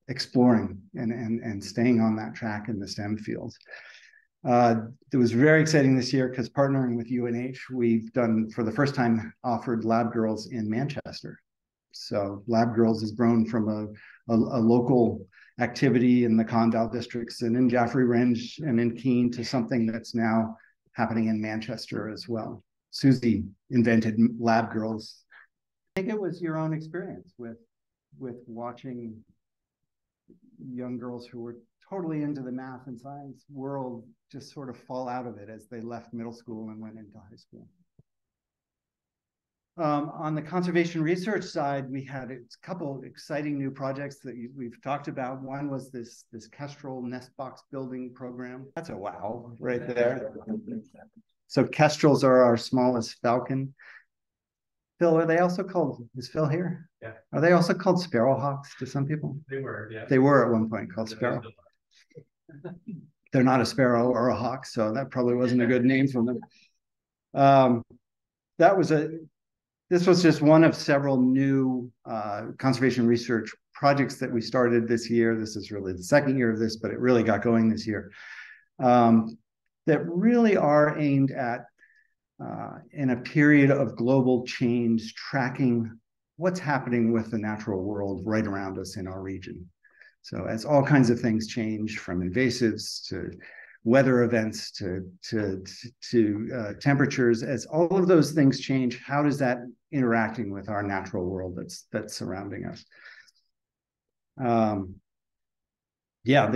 exploring and staying on that track in the STEM fields? It was very exciting this year because partnering with UNH, we've done, for the first time, offered Lab Girls in Manchester. So Lab Girls has grown from a local activity in the Condell districts and in Jaffrey Range and in Keene to something that's now happening in Manchester as well. Susie invented lab girls. I think it was your own experience with watching young girls who were totally into the math and science world just sort of fall out of it as they left middle school and went into high school. On the conservation research side, we had a couple exciting new projects that we've talked about. One was this kestrel nest box building program. That's a wow right there. So kestrels are our smallest falcon. Phil, are they also called, is Phil here? Yeah. Are they also called sparrowhawks to some people? They were, yeah. They were at one point called sparrow. They're not a sparrow or a hawk, so that probably wasn't a good name for them. This was just one of several new conservation research projects that we started this year. This is really the second year of this, but it really got going this year. That really are aimed at, in a period of global change, tracking what's happening with the natural world right around us in our region. So as all kinds of things change, from invasives to weather events to temperatures, as all of those things change, how does that interacting with our natural world that's surrounding us? Yeah,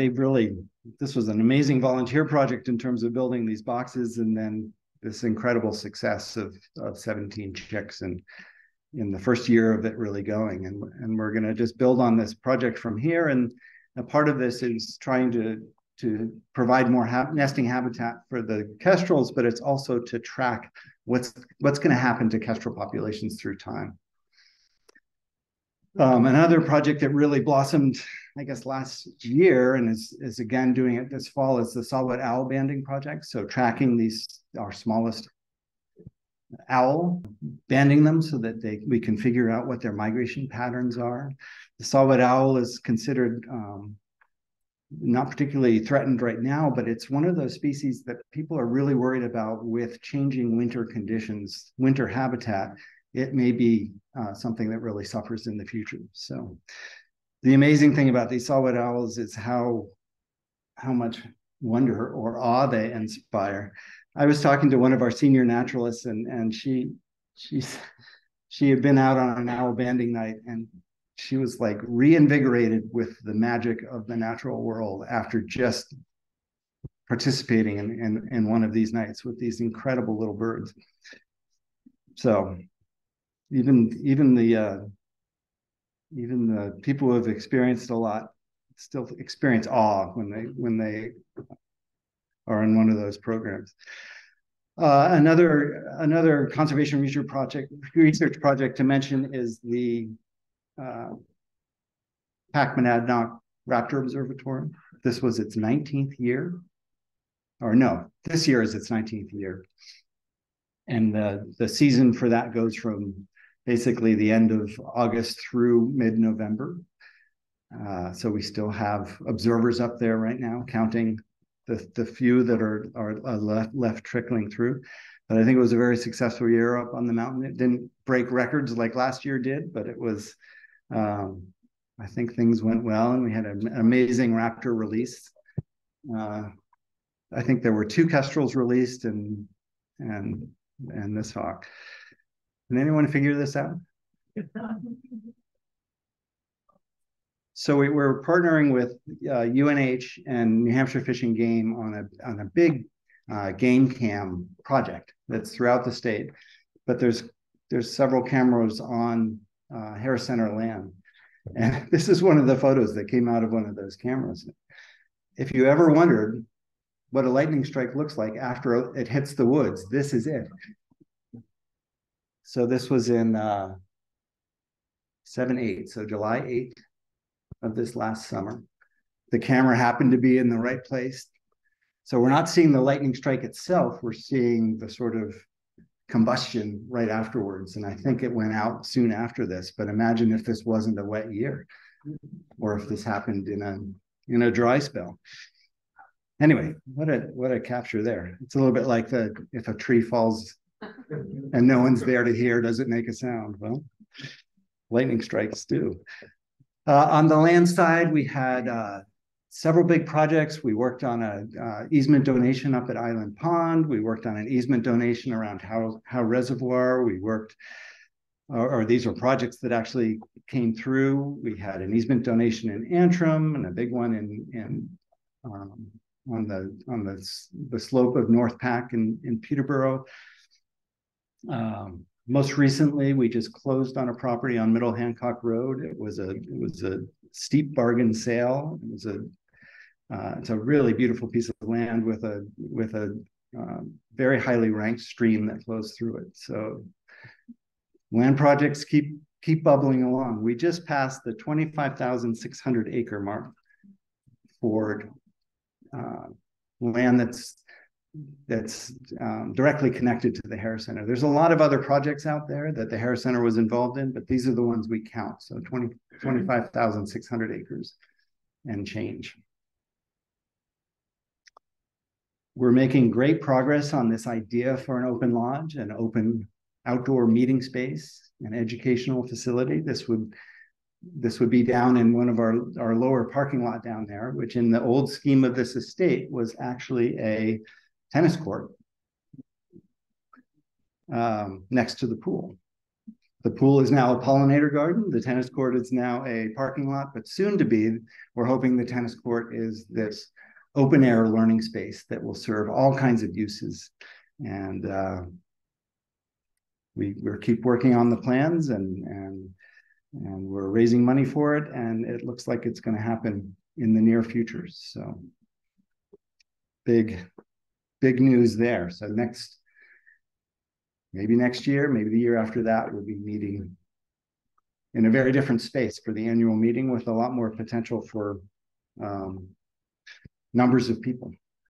this was an amazing volunteer project in terms of building these boxes, and then this incredible success of 17 chicks and in the first year of it really going. And we're going to just build on this project from here. And a part of this is trying to provide more nesting habitat for the kestrels, but it's also to track what's going to happen to kestrel populations through time. Another project that really blossomed, I guess, last year and is again doing it this fall is the saw-whet owl banding project. So tracking our smallest owl, banding them so that we can figure out what their migration patterns are. The saw-whet owl is considered not particularly threatened right now, but it's one of those species that people are really worried about with changing winter conditions, winter habitat. It may be something that really suffers in the future. So the amazing thing about these saw-whet owls is how much wonder or awe they inspire. I was talking to one of our senior naturalists, and she had been out on an owl banding night, and she was like reinvigorated with the magic of the natural world after just participating in one of these nights with these incredible little birds. So even the people who have experienced a lot still experience awe when they are in one of those programs. Another conservation research project to mention is the Pac-Monadnock Raptor Observatory. This was its 19th year, or no, this year is its 19th year. And the season for that goes from basically the end of August through mid-November. So we still have observers up there right now counting the few that are left trickling through. But I think it was a very successful year up on the mountain. It didn't break records like last year did, but it was, I think things went well, and we had an amazing raptor release. I think there were 2 kestrels released and this hawk. Can anyone figure this out? So we're partnering with UNH and New Hampshire Fish and Game on a big game cam project that's throughout the state. But there's several cameras on Harris Center land. And this is one of the photos that came out of one of those cameras. If you ever wondered what a lightning strike looks like after it hits the woods, this is it. So this was in 7/8, so July 8th of this last summer. The camera happened to be in the right place. So we're not seeing the lightning strike itself, we're seeing the sort of combustion right afterwards. And I think it went out soon after this, but imagine if this wasn't a wet year, or if this happened in a dry spell. Anyway, what a capture there. It's a little bit like if a tree falls and no one's there to hear, does it make a sound? Well, lightning strikes do. On the land side, we had several big projects. We worked on a easement donation up at Island Pond. We worked on an easement donation around Howe Reservoir. We worked, or these are projects that actually came through. We had an easement donation in Antrim and a big one on the slope of North Pack in Peterborough. Most recently, we just closed on a property on Middle Hancock Road. It was a steep bargain sale. It's a really beautiful piece of land with a very highly ranked stream that flows through it. So land projects keep bubbling along. We just passed the 25,600 acre mark for land that's directly connected to the Harris Center. There's a lot of other projects out there that the Harris Center was involved in, but these are the ones we count. So 25,600 acres and change. We're making great progress on this idea for an open lodge, an open outdoor meeting space, an educational facility. This would be down in one of our lower parking lot down there, which in the old scheme of this estate was actually a tennis court next to the pool. The pool is now a pollinator garden. The tennis court is now a parking lot, but soon to be, we're hoping the tennis court is this open air learning space that will serve all kinds of uses. And we keep working on the plans and we're raising money for it. And it looks like it's going to happen in the near future. So big news there. So maybe next year, maybe the year after that, we'll be meeting in a very different space for the annual meeting with a lot more potential for numbers of people.